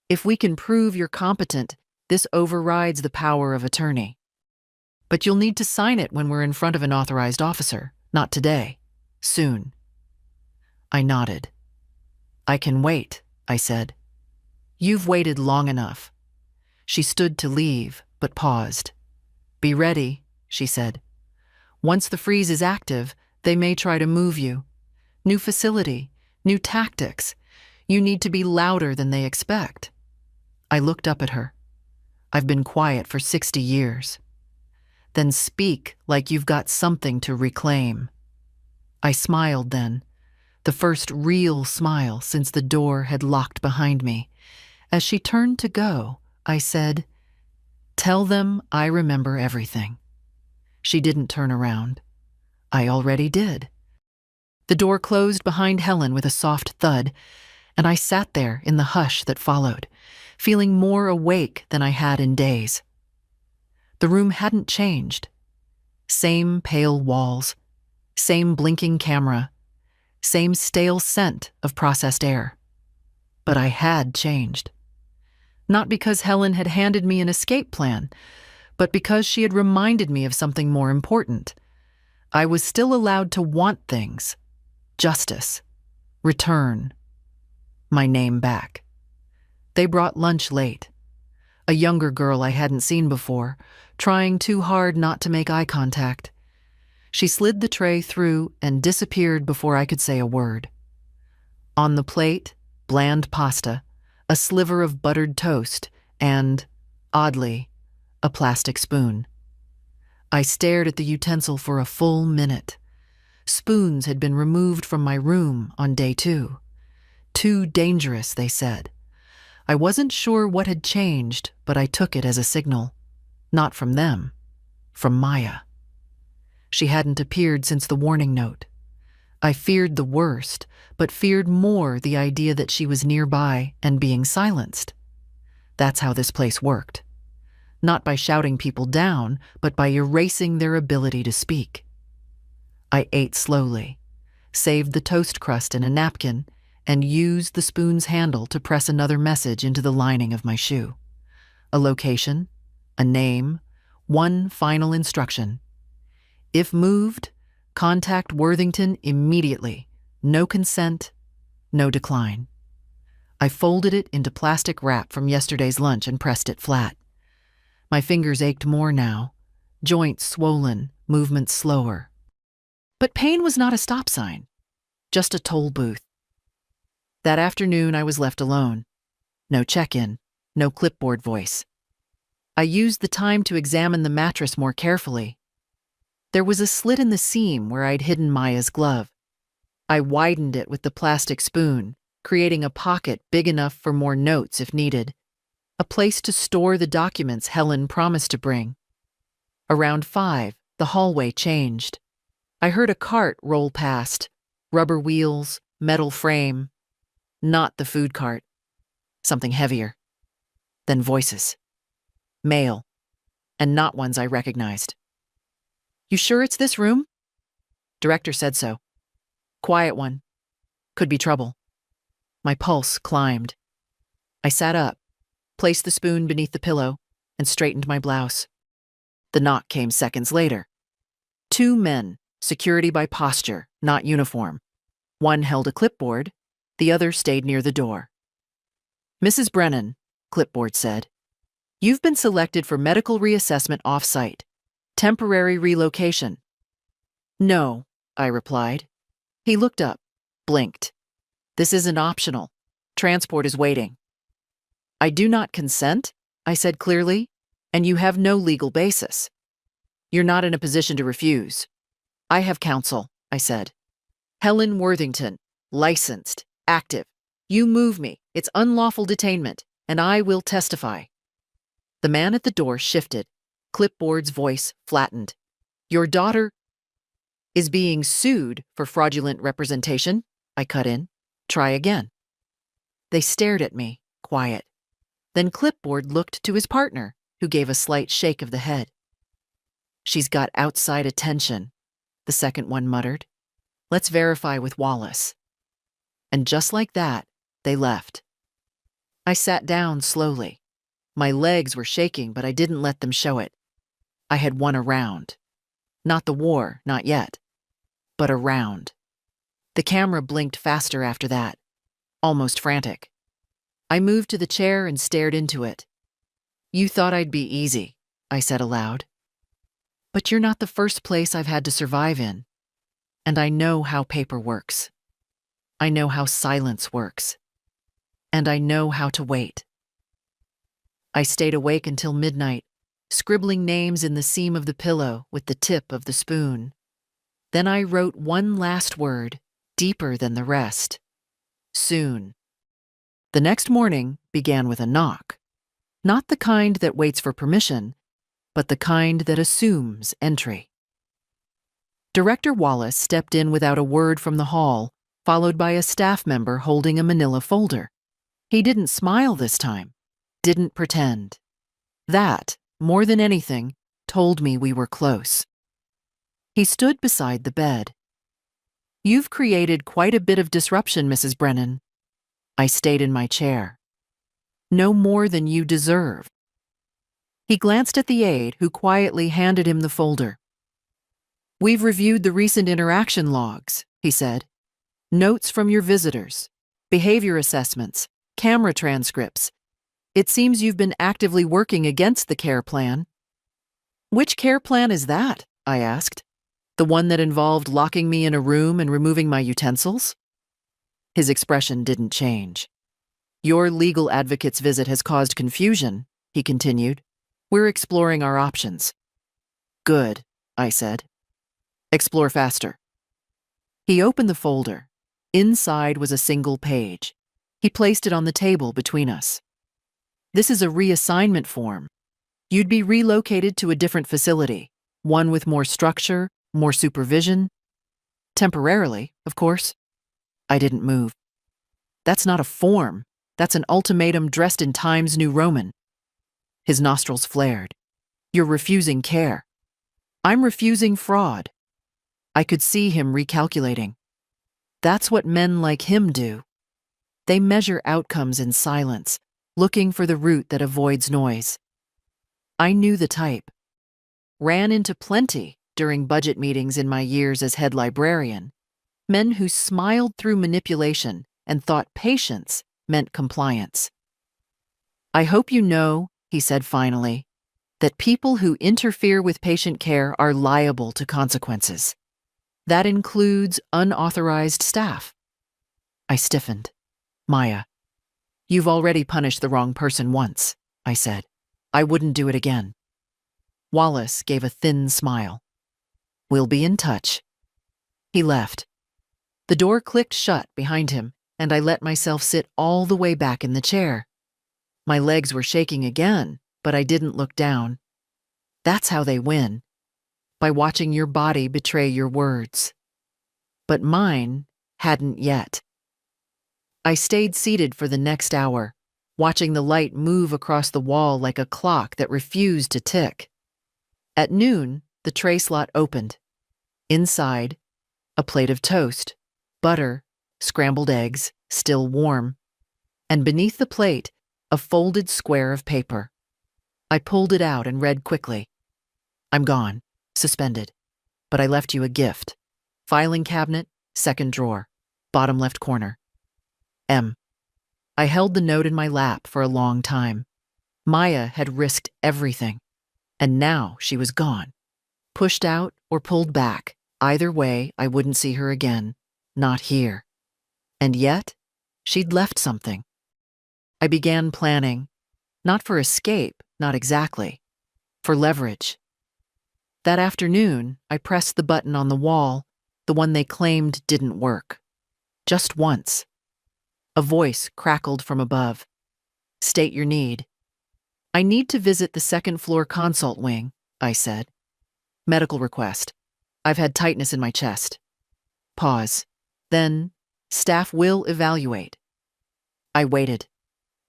"If we can prove you're competent, this overrides the power of attorney. But you'll need to sign it when we're in front of an authorized officer. Not today. Soon." I nodded. "I can wait," I said. "You've waited long enough." She stood to leave, but paused. "Be ready," she said. "Once the freeze is active, they may try to move you. New facility, new tactics. You need to be louder than they expect." I looked up at her. "I've been quiet for 60 years. "Then speak like you've got something to reclaim." I smiled then, the first real smile since the door had locked behind me. As she turned to go, I said, "Tell them I remember everything." She didn't turn around. I already did. The door closed behind Helen with a soft thud, and I sat there in the hush that followed, feeling more awake than I had in days. The room hadn't changed. Same pale walls, same blinking camera, same stale scent of processed air. But I had changed. Not because Helen had handed me an escape plan, but because she had reminded me of something more important. I was still allowed to want things. Justice. Return. My name back. They brought lunch late. A younger girl I hadn't seen before, trying too hard not to make eye contact. She slid the tray through and disappeared before I could say a word. On the plate, bland pasta, a sliver of buttered toast, and, oddly, a plastic spoon. I stared at the utensil for a full minute. Spoons had been removed from my room on day 2. Too dangerous, they said. I wasn't sure what had changed, but I took it as a signal. Not from them, from Maya. She hadn't appeared since the warning note. I feared the worst, but feared more the idea that she was nearby and being silenced. That's how this place worked. Not by shouting people down, but by erasing their ability to speak. I ate slowly, saved the toast crust in a napkin, and used the spoon's handle to press another message into the lining of my shoe. A location, a name, one final instruction. If moved, contact Worthington immediately. No consent, no decline. I folded it into plastic wrap from yesterday's lunch and pressed it flat. My fingers ached more now, joints swollen, movements slower. But pain was not a stop sign, just a toll booth. That afternoon I was left alone. No check-in, no clipboard voice. I used the time to examine the mattress more carefully. There was a slit in the seam where I'd hidden Maya's glove. I widened it with the plastic spoon, creating a pocket big enough for more notes if needed. A place to store the documents Helen promised to bring. Around 5, the hallway changed. I heard a cart roll past. Rubber wheels, metal frame. Not the food cart. Something heavier. Then voices. Male. And not ones I recognized. "You sure it's this room?" Director said so. "Quiet one. Could be trouble." My pulse climbed. I sat up, placed the spoon beneath the pillow, and straightened my blouse. The knock came seconds later. 2 men, security by posture, not uniform. One held a clipboard, the other stayed near the door. "Mrs. Brennan," clipboard said, "you've been selected for medical reassessment off-site. Temporary relocation." "No," I replied. He looked up, blinked. "This isn't optional. Transport is waiting." "I do not consent," I said clearly, "and you have no legal basis. You're not in a position to refuse." "I have counsel," I said. "Helen Worthington, licensed, active. You move me, it's unlawful detainment, and I will testify." The man at the door shifted. Clipboard's voice flattened. "Your daughter is being sued for fraudulent representation," I cut in. "Try again." They stared at me, quiet. Then Clipboard looked to his partner, who gave a slight shake of the head. "She's got outside attention," the second one muttered. "Let's verify with Wallace." And just like that, they left. I sat down slowly. My legs were shaking, but I didn't let them show it. I had won a round. Not the war, not yet. But a round. The camera blinked faster after that. Almost frantic. I moved to the chair and stared into it. "You thought I'd be easy," I said aloud. "But you're not the first place I've had to survive in. And I know how paper works. I know how silence works. And I know how to wait." I stayed awake until midnight, scribbling names in the seam of the pillow with the tip of the spoon. Then I wrote one last word, deeper than the rest. Soon. The next morning began with a knock. Not the kind that waits for permission, but the kind that assumes entry. Director Wallace stepped in without a word from the hall, followed by a staff member holding a manila folder. He didn't smile this time, didn't pretend. That, more than anything, told me we were close. He stood beside the bed. "You've created quite a bit of disruption, Mrs. Brennan." I stayed in my chair. "No more than you deserve." He glanced at the aide, who quietly handed him the folder. "We've reviewed the recent interaction logs," he said. "Notes from your visitors, behavior assessments, camera transcripts. It seems you've been actively working against the care plan." "Which care plan is that?" I asked. The one that involved locking me in a room and removing my utensils? His expression didn't change. Your legal advocate's visit has caused confusion, he continued. We're exploring our options. Good, I said. Explore faster. He opened the folder. Inside was a single page. He placed it on the table between us. This is a reassignment form. You'd be relocated to a different facility, one with more structure, more supervision. Temporarily, of course. I didn't move. That's not a form. That's an ultimatum dressed in Times New Roman. His nostrils flared. You're refusing care. I'm refusing fraud. I could see him recalculating. That's what men like him do. They measure outcomes in silence, looking for the route that avoids noise. I knew the type. Ran into plenty during budget meetings in my years as head librarian. Men who smiled through manipulation and thought patience meant compliance. I hope you know, he said finally, that people who interfere with patient care are liable to consequences. That includes unauthorized staff. I stiffened. Maya, you've already punished the wrong person once, I said. I wouldn't do it again. Wallace gave a thin smile. We'll be in touch. He left. The door clicked shut behind him, and I let myself sit all the way back in the chair. My legs were shaking again, but I didn't look down. That's how they win, by watching your body betray your words. But mine hadn't yet. I stayed seated for the next hour, watching the light move across the wall like a clock that refused to tick. At noon, the tray slot opened. Inside, a plate of toast, butter, scrambled eggs, still warm, and beneath the plate, a folded square of paper. I pulled it out and read quickly. I'm gone, suspended, but I left you a gift. Filing cabinet, second drawer, bottom left corner. M. I held the note in my lap for a long time. Maya had risked everything, and now she was gone. Pushed out or pulled back, either way, I wouldn't see her again. Not here. And yet, she'd left something. I began planning, not for escape, not exactly, for leverage. That afternoon, I pressed the button on the wall, the one they claimed didn't work. Just once. A voice crackled from above. State your need. I need to visit the second-floor consult wing, I said. Medical request. I've had tightness in my chest. Pause. Then, staff will evaluate. I waited.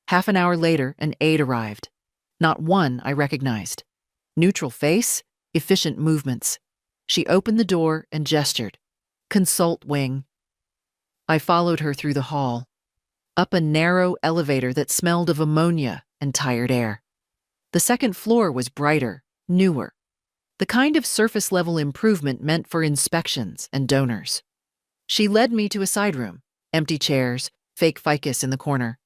Half an hour later, an aide arrived. Not one I recognized. Neutral face, efficient movements. She opened the door and gestured. Consult wing. I followed her through the hall, up a narrow elevator that smelled of ammonia and tired air. The second floor was brighter, newer, the kind of surface-level improvement meant for inspections and donors. She led me to a side room, empty chairs, fake ficus in the corner.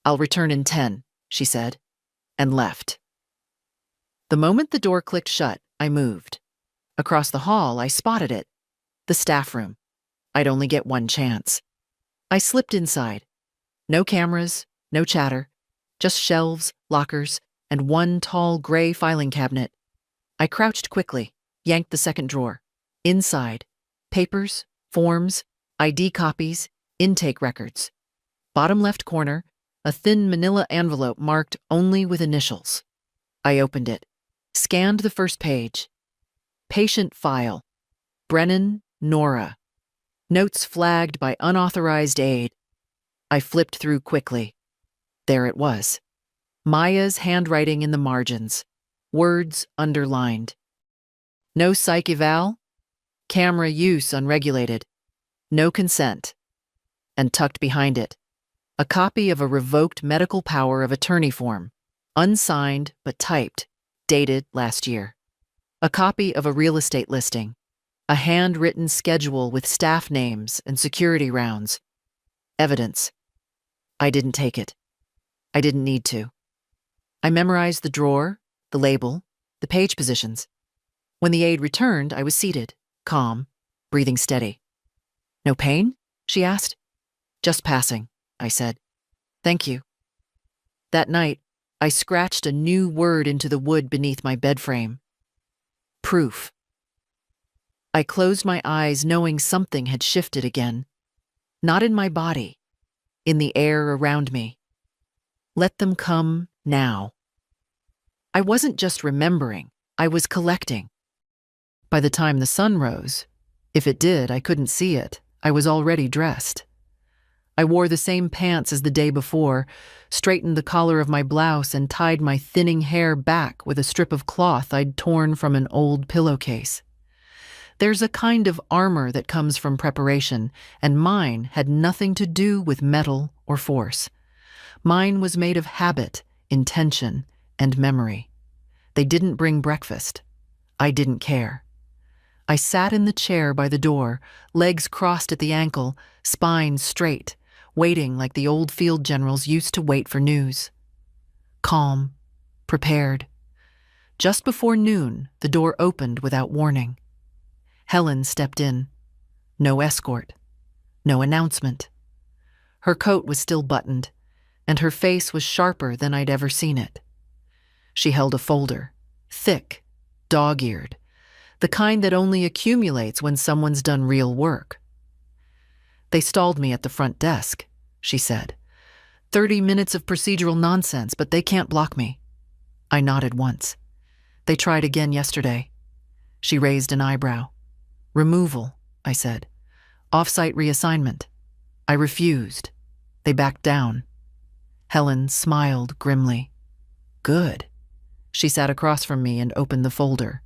I'll return in 10, she said, and left. The moment the door clicked shut, I moved. Across the hall, I spotted it. The staff room. I'd only get one chance. I slipped inside. No cameras, no chatter, just shelves, lockers, and one tall gray filing cabinet. I crouched quickly, yanked the second drawer. Inside, papers, forms, ID copies, intake records. Bottom left corner, a thin manila envelope marked only with initials. I opened it, scanned the first page. Patient file. Brennan, Nora. Notes flagged by unauthorized aid. I flipped through quickly. There it was. Maya's handwriting in the margins. Words underlined. No psych eval. Camera use unregulated. No consent. And tucked behind it, a copy of a revoked medical power of attorney form, unsigned but typed, dated last year. A copy of a real estate listing, a handwritten schedule with staff names and security rounds. Evidence. I didn't take it. I didn't need to. I memorized the drawer, the label, the page positions. When the aide returned, I was seated, calm, breathing steady. No pain? She asked. Just passing, I said. Thank you. That night, I scratched a new word into the wood beneath my bed frame. Proof. I closed my eyes knowing something had shifted again. Not in my body, in the air around me. Let them come now. I wasn't just remembering, I was collecting. By the time the sun rose, if it did, I couldn't see it. I was already dressed. I wore the same pants as the day before, straightened the collar of my blouse, and tied my thinning hair back with a strip of cloth I'd torn from an old pillowcase. There's a kind of armor that comes from preparation, and mine had nothing to do with metal or force. Mine was made of habit, intention, and memory. They didn't bring breakfast. I didn't care. I sat in the chair by the door, legs crossed at the ankle, spine straight, waiting like the old field generals used to wait for news. Calm, prepared. Just before noon, the door opened without warning. Helen stepped in. No escort. No announcement. Her coat was still buttoned, and her face was sharper than I'd ever seen it. She held a folder, thick, dog-eared, the kind that only accumulates when someone's done real work. They stalled me at the front desk, she said. 30 minutes of procedural nonsense, but they can't block me. I nodded once. They tried again yesterday. She raised an eyebrow. Removal, I said. Off-site reassignment. I refused. They backed down. Helen smiled grimly. Good. She sat across from me and opened the folder.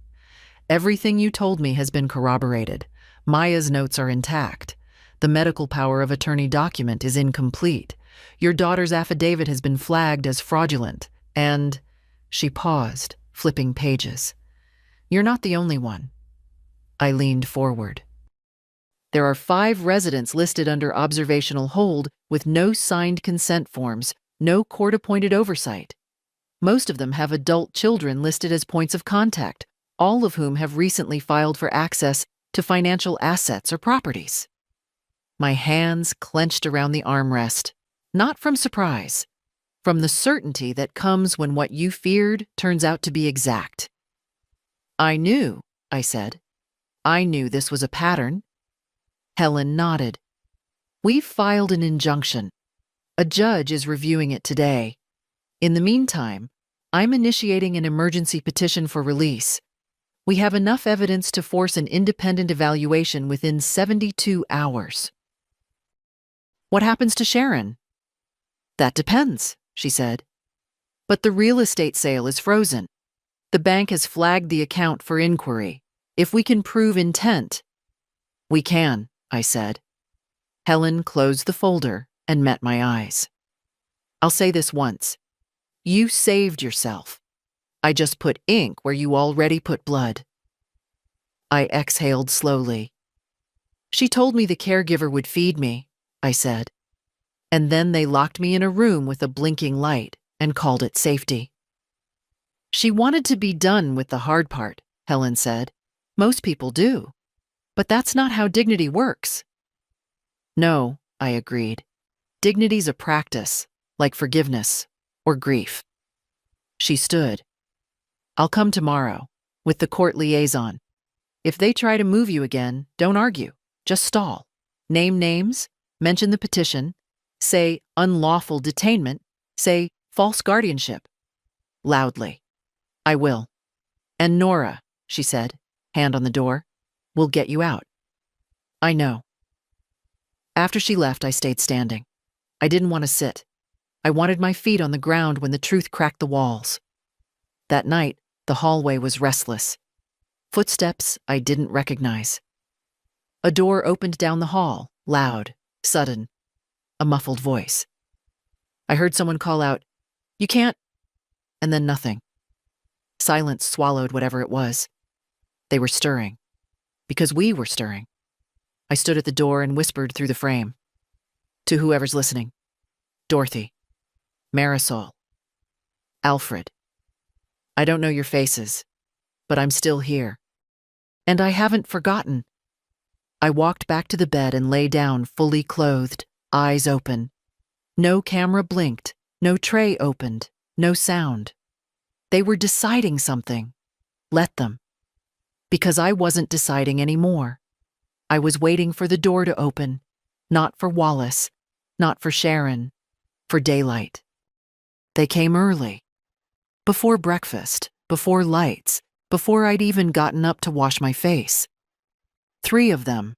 Everything you told me has been corroborated. Maya's notes are intact. The medical power of attorney document is incomplete. Your daughter's affidavit has been flagged as fraudulent. And she paused, flipping pages. You're not the only one. I leaned forward. There are 5 residents listed under observational hold with no signed consent forms, no court-appointed oversight. Most of them have adult children listed as points of contact, all of whom have recently filed for access to financial assets or properties. My hands clenched around the armrest, not from surprise, from the certainty that comes when what you feared turns out to be exact. I knew, I said. I knew this was a pattern. Helen nodded. We've filed an injunction. A judge is reviewing it today. In the meantime, I'm initiating an emergency petition for release. We have enough evidence to force an independent evaluation within 72 hours. What happens to Sharon? That depends, she said. But the real estate sale is frozen. The bank has flagged the account for inquiry. If we can prove intent, we can, I said. Helen closed the folder and met my eyes. I'll say this once. You saved yourself. I just put ink where you already put blood. I exhaled slowly. She told me the caregiver would feed me, I said. And then they locked me in a room with a blinking light and called it safety. She wanted to be done with the hard part, Helen said. Most people do. But that's not how dignity works. No, I agreed. Dignity's a practice, like forgiveness or grief. She stood. I'll come tomorrow, with the court liaison. If they try to move you again, don't argue. Just stall. Name names, mention the petition, say unlawful detainment, say false guardianship. Loudly. I will. And Nora, she said, hand on the door, will get you out. I know. After she left, I stayed standing. I didn't want to sit. I wanted my feet on the ground when the truth cracked the walls. That night, the hallway was restless. Footsteps I didn't recognize. A door opened down the hall, loud, sudden, a muffled voice. I heard someone call out, "You can't," and then nothing. Silence swallowed whatever it was. They were stirring. Because we were stirring. I stood at the door and whispered through the frame. To whoever's listening. Dorothy. Marisol. Alfred. I don't know your faces, but I'm still here. And I haven't forgotten. I walked back to the bed and lay down fully clothed, eyes open. No camera blinked, no tray opened, no sound. They were deciding something. Let them. Because I wasn't deciding anymore. I was waiting for the door to open, not for Wallace, not for Sharon, for daylight. They came early. Before breakfast, before lights, before I'd even gotten up to wash my face. 3 of them,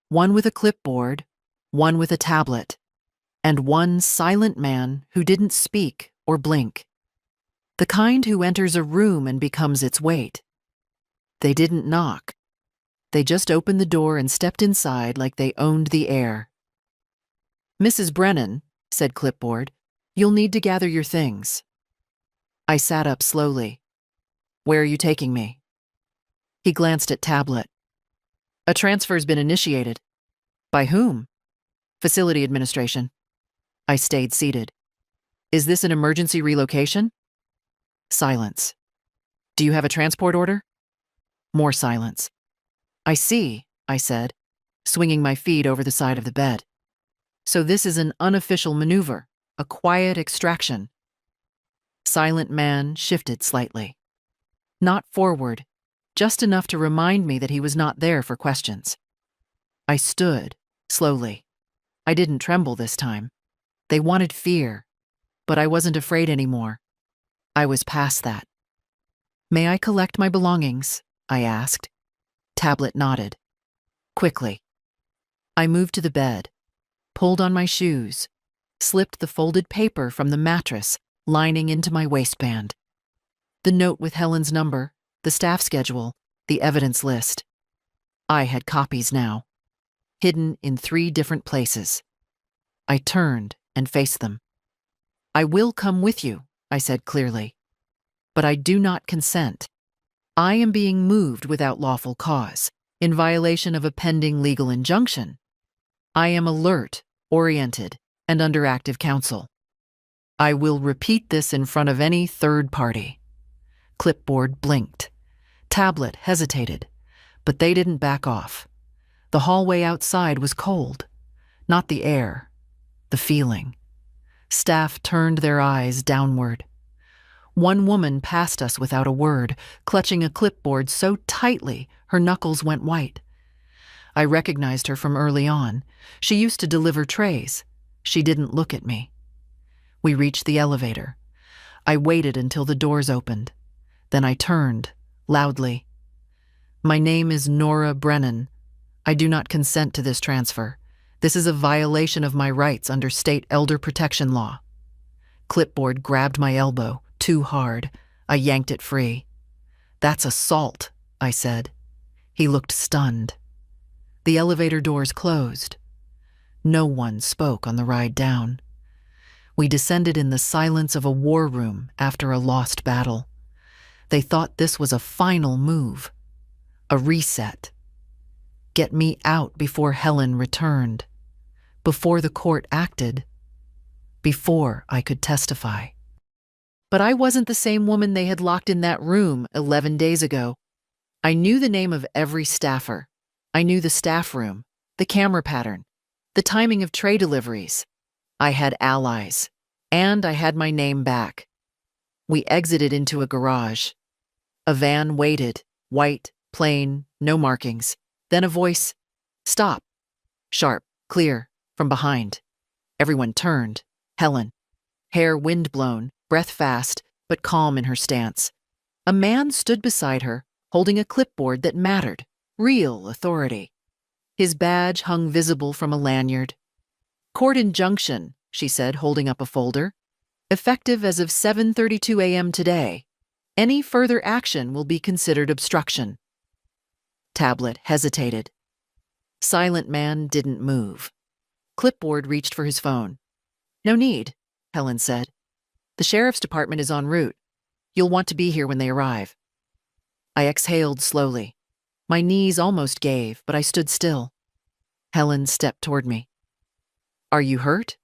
one with a clipboard, one with a tablet, and one silent man who didn't speak or blink. The kind who enters a room and becomes its weight. They didn't knock. They just opened the door and stepped inside like they owned the air. "Mrs. Brennan," said Clipboard, "you'll need to gather your things." I sat up slowly. "Where are you taking me?" He glanced at tablet. "A transfer's been initiated." "By whom?" "Facility administration." I stayed seated. "Is this an emergency relocation?" Silence. "Do you have a transport order?" More silence. "I see," I said, swinging my feet over the side of the bed. "So this is an unofficial maneuver, a quiet extraction." Silent man shifted slightly. Not forward, just enough to remind me that he was not there for questions. I stood, slowly. I didn't tremble this time. They wanted fear, but I wasn't afraid anymore. I was past that. "May I collect my belongings?" I asked. Tablet nodded. Quickly. I moved to the bed, pulled on my shoes, slipped the folded paper from the mattress lining into my waistband. The note with Helen's number, the staff schedule, the evidence list. I had copies now, hidden in 3 different places. I turned and faced them. "I will come with you," I said clearly. "But I do not consent. I am being moved without lawful cause, in violation of a pending legal injunction. I am alert, oriented, and under active counsel. I will repeat this in front of any third party." Clipboard blinked. Tablet hesitated, but they didn't back off. The hallway outside was cold. Not the air, the feeling. Staff turned their eyes downward. One woman passed us without a word, clutching a clipboard so tightly her knuckles went white. I recognized her from early on. She used to deliver trays. She didn't look at me. We reached the elevator. I waited until the doors opened. Then I turned, loudly. "My name is Nora Brennan. I do not consent to this transfer. This is a violation of my rights under state elder protection law." Clipboard grabbed my elbow, too hard. I yanked it free. "That's assault," I said. He looked stunned. The elevator doors closed. No one spoke on the ride down. We descended in the silence of a war room after a lost battle. They thought this was a final move, a reset. Get me out before Helen returned, before the court acted, before I could testify. But I wasn't the same woman they had locked in that room 11 days ago. I knew the name of every staffer. I knew the staff room, the camera pattern, the timing of tray deliveries. I had allies, and I had my name back. We exited into a garage. A van waited, white, plain, no markings. Then a voice, "Stop." Sharp, clear, from behind. Everyone turned. Helen. Hair windblown, breath fast, but calm in her stance. A man stood beside her, holding a clipboard that mattered, real authority. His badge hung visible from a lanyard. "Court injunction," she said, holding up a folder. "Effective as of 7:32 a.m. today. Any further action will be considered obstruction." Tablet hesitated. Silent man didn't move. Clipboard reached for his phone. "No need," Helen said. "The sheriff's department is en route. You'll want to be here when they arrive." I exhaled slowly. My knees almost gave, but I stood still. Helen stepped toward me. "Are you hurt?"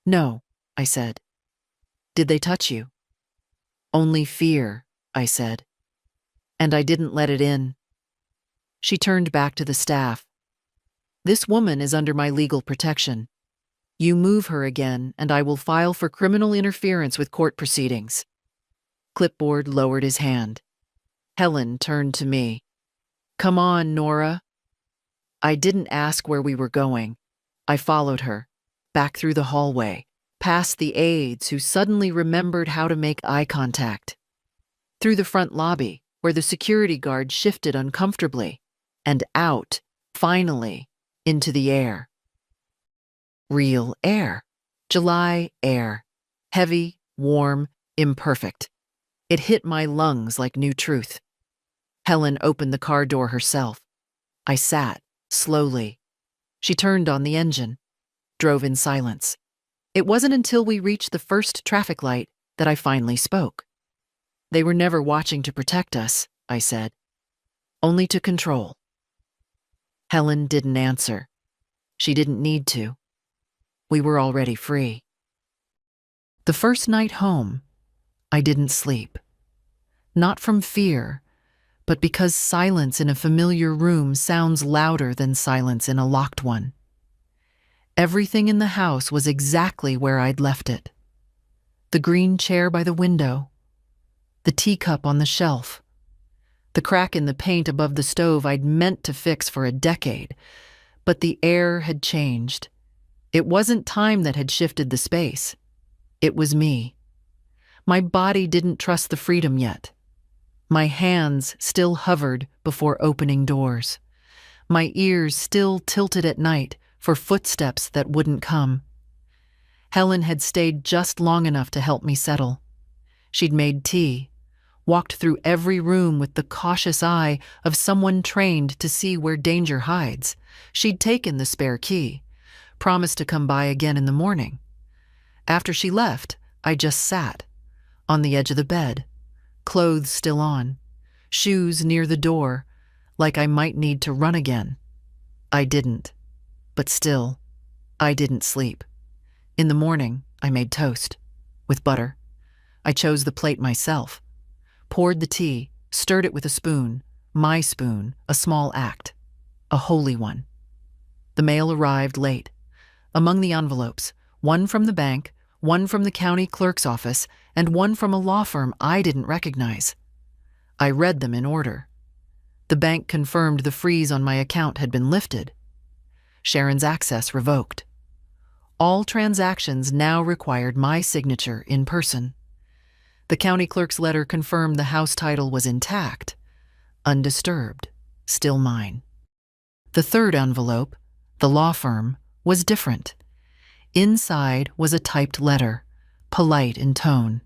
"No," I said. "Did they touch you?" "Only fear," I said. "And I didn't let it in." She turned back to the staff. This woman is under my legal protection. You move her again, and I will file for criminal interference with court proceedings. Clipboard lowered his hand. Helen turned to me. Come on, Nora. I didn't ask where we were going. I followed her, back through the hallway, past the aides who suddenly remembered how to make eye contact, through the front lobby, where the security guard shifted uncomfortably, and out, finally, into the air. Real air. July air. Heavy, warm, imperfect. It hit my lungs like new truth. Helen opened the car door herself. I sat, slowly. She turned on the engine, drove in silence. It wasn't until we reached the first traffic light that I finally spoke. They were never watching to protect us, I said. Only to control. Helen didn't answer. She didn't need to. We were already free. The first night home, I didn't sleep. Not from fear, but because silence in a familiar room sounds louder than silence in a locked one. Everything in the house was exactly where I'd left it. The green chair by the window, the teacup on the shelf, the crack in the paint above the stove I'd meant to fix for a decade, but the air had changed. It wasn't time that had shifted the space. It was me. My body didn't trust the freedom yet. My hands still hovered before opening doors. My ears still tilted at night for footsteps that wouldn't come. Helen had stayed just long enough to help me settle. She'd made tea, walked through every room with the cautious eye of someone trained to see where danger hides. She'd taken the spare key, promised to come by again in the morning. After she left, I just sat, on the edge of the bed, clothes still on, shoes near the door, like I might need to run again. I didn't. But still, I didn't sleep. In the morning, I made toast, with butter. I chose the plate myself, poured the tea, stirred it with a spoon, my spoon, a small act, a holy one. The mail arrived late. Among the envelopes, one from the bank, one from the county clerk's office, and one from a law firm I didn't recognize. I read them in order. The bank confirmed the freeze on my account had been lifted. Sharon's access revoked. All transactions now required my signature in person. The county clerk's letter confirmed the house title was intact, undisturbed, still mine. The third envelope, the law firm, was different. Inside was a typed letter, polite in tone.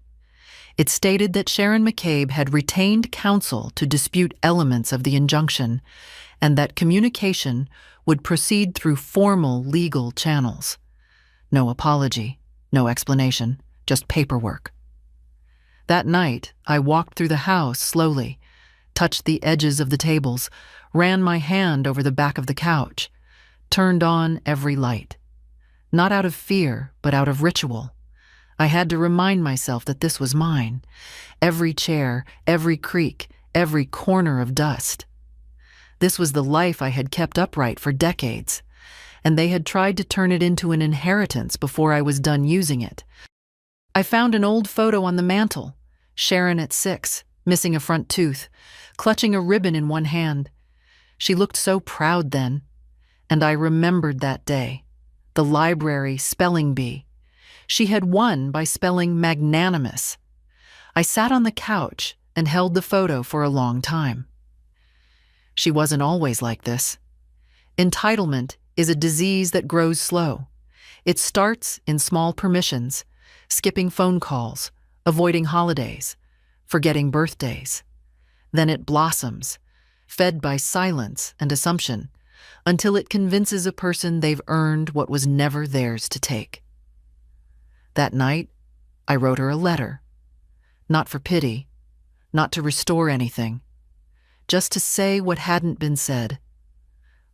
It stated that Sharon McCabe had retained counsel to dispute elements of the injunction, and that communication would proceed through formal legal channels. No apology, no explanation, just paperwork. That night, I walked through the house slowly, touched the edges of the tables, ran my hand over the back of the couch, turned on every light. Not out of fear, but out of ritual. I had to remind myself that this was mine. Every chair, every creak, every corner of dust. This was the life I had kept upright for decades, and they had tried to turn it into an inheritance before I was done using it. I found an old photo on the mantel, Sharon at 6, missing a front tooth, clutching a ribbon in one hand. She looked so proud then, and I remembered that day. The library spelling bee. She had won by spelling magnanimous. I sat on the couch and held the photo for a long time. She wasn't always like this. Entitlement is a disease that grows slow. It starts in small permissions, skipping phone calls, avoiding holidays, forgetting birthdays. Then it blossoms, fed by silence and assumption, until it convinces a person they've earned what was never theirs to take. That night, I wrote her a letter. Not for pity, not to restore anything, just to say what hadn't been said.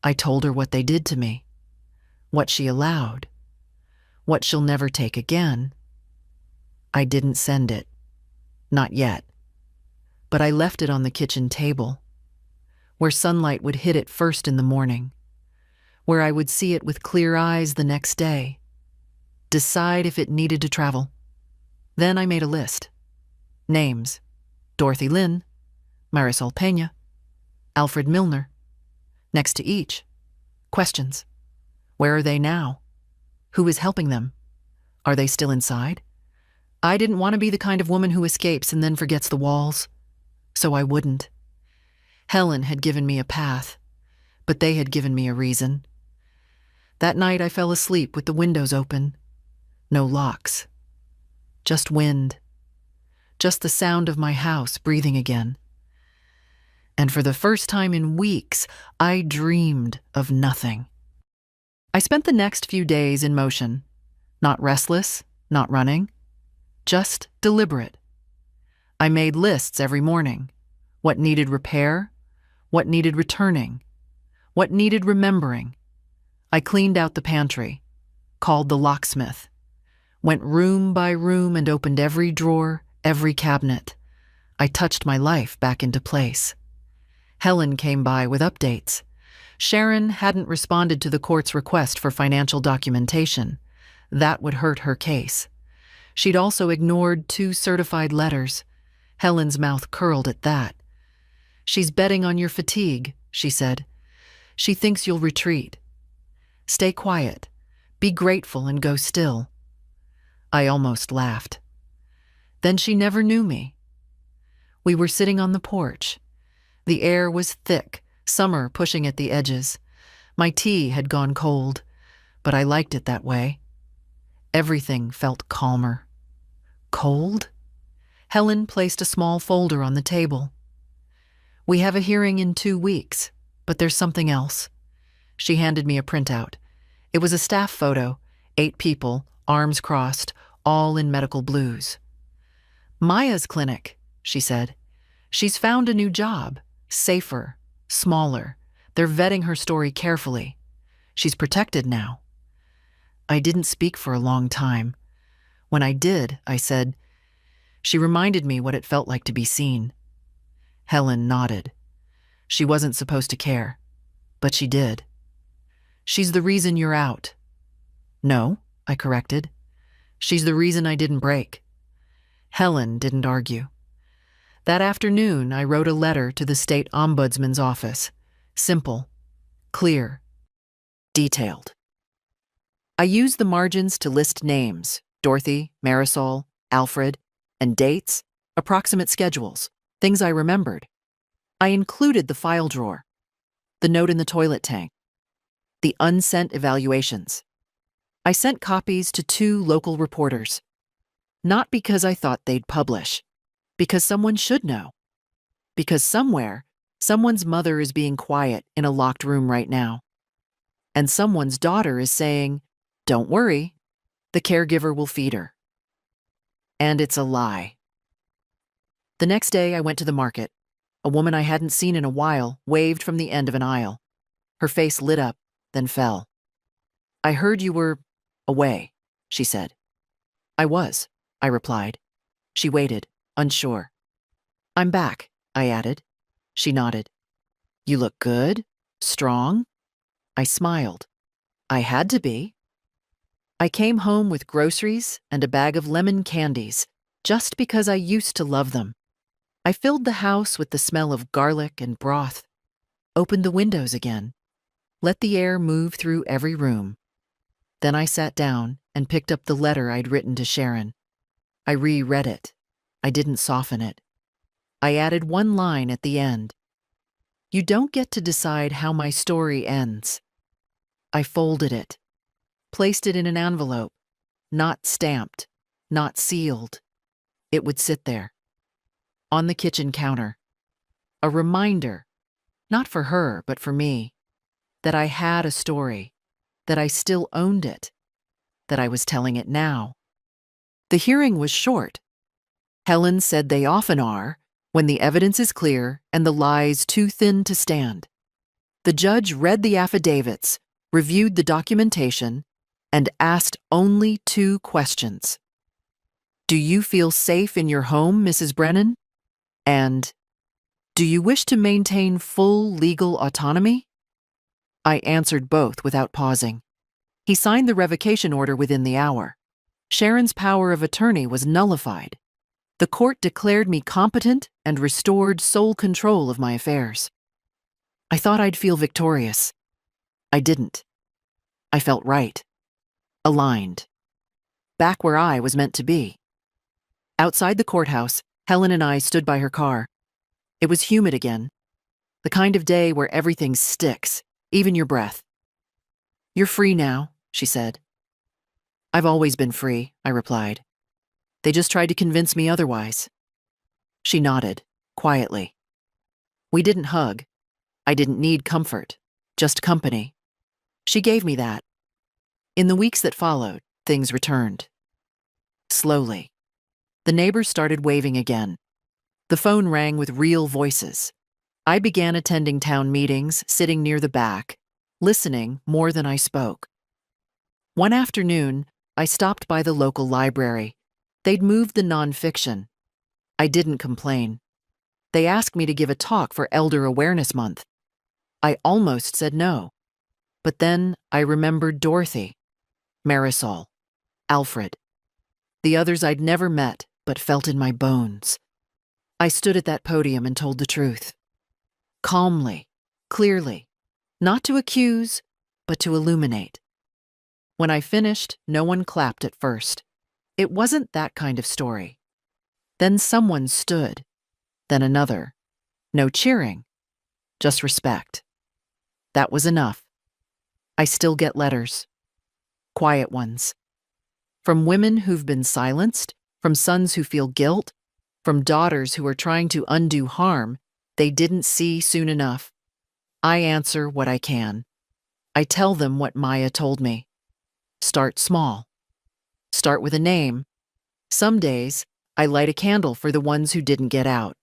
I told her what they did to me, what she allowed, what she'll never take again. I didn't send it, not yet, but I left it on the kitchen table. where sunlight would hit it first in the morning, where I would see it with clear eyes the next day, decide if it needed to travel. Then I made a list. Names: Dorothy Lynn, Marisol Pena, Alfred Milner. Next to each, questions. Where are they now? Who is helping them? Are they still inside? I didn't want to be the kind of woman who escapes and then forgets the walls, so I wouldn't. Helen had given me a path, but they had given me a reason. That night I fell asleep with the windows open. No locks. Just wind. Just the sound of my house breathing again. And for the first time in weeks, I dreamed of nothing. I spent the next few days in motion, not restless, not running, just deliberate. I made lists every morning. What needed repair, what needed returning, what needed remembering. I cleaned out the pantry, called the locksmith, went room by room and opened every drawer, every cabinet. I touched my life back into place. Helen came by with updates. Sharon hadn't responded to the court's request for financial documentation. That would hurt her case. She'd also ignored 2 certified letters. Helen's mouth curled at that. "She's betting on your fatigue," she said. "She thinks you'll retreat. Stay quiet. Be grateful and go still." I almost laughed. Then she never knew me. We were sitting on the porch. The air was thick, summer pushing at the edges. My tea had gone cold, but I liked it that way. Everything felt calmer. Cold? Helen placed a small folder on the table. "We have a hearing in 2 weeks, but there's something else." She handed me a printout. It was a staff photo, 8 people, arms crossed, all in medical blues. "Maya's clinic," she said. "She's found a new job, safer, smaller. They're vetting her story carefully. She's protected now." I didn't speak for a long time. When I did, I said, "She reminded me what it felt like to be seen." Helen nodded. She wasn't supposed to care, but she did. "She's the reason you're out." "No," I corrected. "She's the reason I didn't break." Helen didn't argue. That afternoon, I wrote a letter to the state ombudsman's office. Simple, clear, detailed. I used the margins to list names: Dorothy, Marisol, Alfred, and dates, approximate schedules, things I remembered. I included the file drawer, the note in the toilet tank, the unsent evaluations. I sent copies to 2 local reporters, not because I thought they'd publish, because someone should know. Because somewhere, someone's mother is being quiet in a locked room right now. And someone's daughter is saying, "Don't worry, the caregiver will feed her." And it's a lie. The next day, I went to the market. A woman I hadn't seen in a while waved from the end of an aisle. Her face lit up, then fell. "I heard you were away," she said. "I was," I replied. She waited, unsure. "I'm back," I added. She nodded. "You look good, strong." I smiled. I had to be. I came home with groceries and a bag of lemon candies, just because I used to love them. I filled the house with the smell of garlic and broth, opened the windows again, let the air move through every room. Then I sat down and picked up the letter I'd written to Sharon. I reread it. I didn't soften it. I added one line at the end. "You don't get to decide how my story ends." I folded it, placed it in an envelope, not stamped, not sealed. It would sit there, on the kitchen counter. A reminder, not for her, but for me, that I had a story, that I still owned it, that I was telling it now. The hearing was short. Helen said they often are, when the evidence is clear and the lies too thin to stand. The judge read the affidavits, reviewed the documentation, and asked only 2 questions. "Do you feel safe in your home, Mrs. Brennan?" And, Do you wish to maintain full legal autonomy? I answered both without pausing. He signed the revocation order within the hour. Sharon's power of attorney was nullified. The court declared me competent and restored sole control of my affairs. I thought I'd feel victorious. I didn't. I felt right. Aligned. Back where I was meant to be. Outside the courthouse, Helen and I stood by her car. It was humid again. The kind of day where everything sticks, even your breath. "You're free now," she said. "I've always been free," I replied. "They just tried to convince me otherwise." She nodded, quietly. We didn't hug. I didn't need comfort, just company. She gave me that. In the weeks that followed, things returned. Slowly. The neighbors started waving again. The phone rang with real voices. I began attending town meetings, sitting near the back, listening more than I spoke. One afternoon, I stopped by the local library. They'd moved the nonfiction. I didn't complain. They asked me to give a talk for Elder Awareness Month. I almost said no. But then I remembered Dorothy, Marisol, Alfred, the others I'd never met but felt in my bones. I stood at that podium and told the truth. Calmly, clearly, not to accuse, but to illuminate. When I finished, no one clapped at first. It wasn't that kind of story. Then someone stood, then another. No cheering, just respect. That was enough. I still get letters. Quiet ones. From women who've been silenced, from sons who feel guilt, from daughters who are trying to undo harm they didn't see soon enough. I answer what I can. I tell them what Maya told me. Start small. Start with a name. Some days, I light a candle for the ones who didn't get out.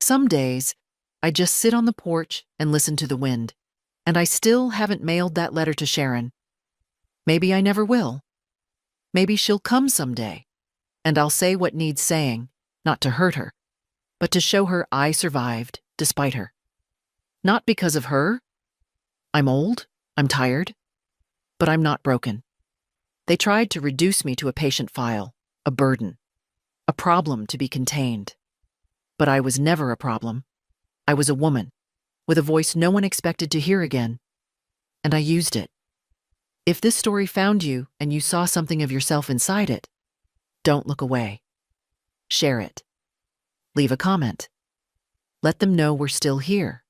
Some days, I just sit on the porch and listen to the wind. And I still haven't mailed that letter to Sharon. Maybe I never will. Maybe she'll come someday, and I'll say what needs saying, not to hurt her, but to show her I survived despite her. Not because of her. I'm old, I'm tired, but I'm not broken. They tried to reduce me to a patient file, a burden, a problem to be contained. But I was never a problem. I was a woman, with a voice no one expected to hear again. And I used it. If this story found you and you saw something of yourself inside it, don't look away. Share it. Leave a comment. Let them know we're still here.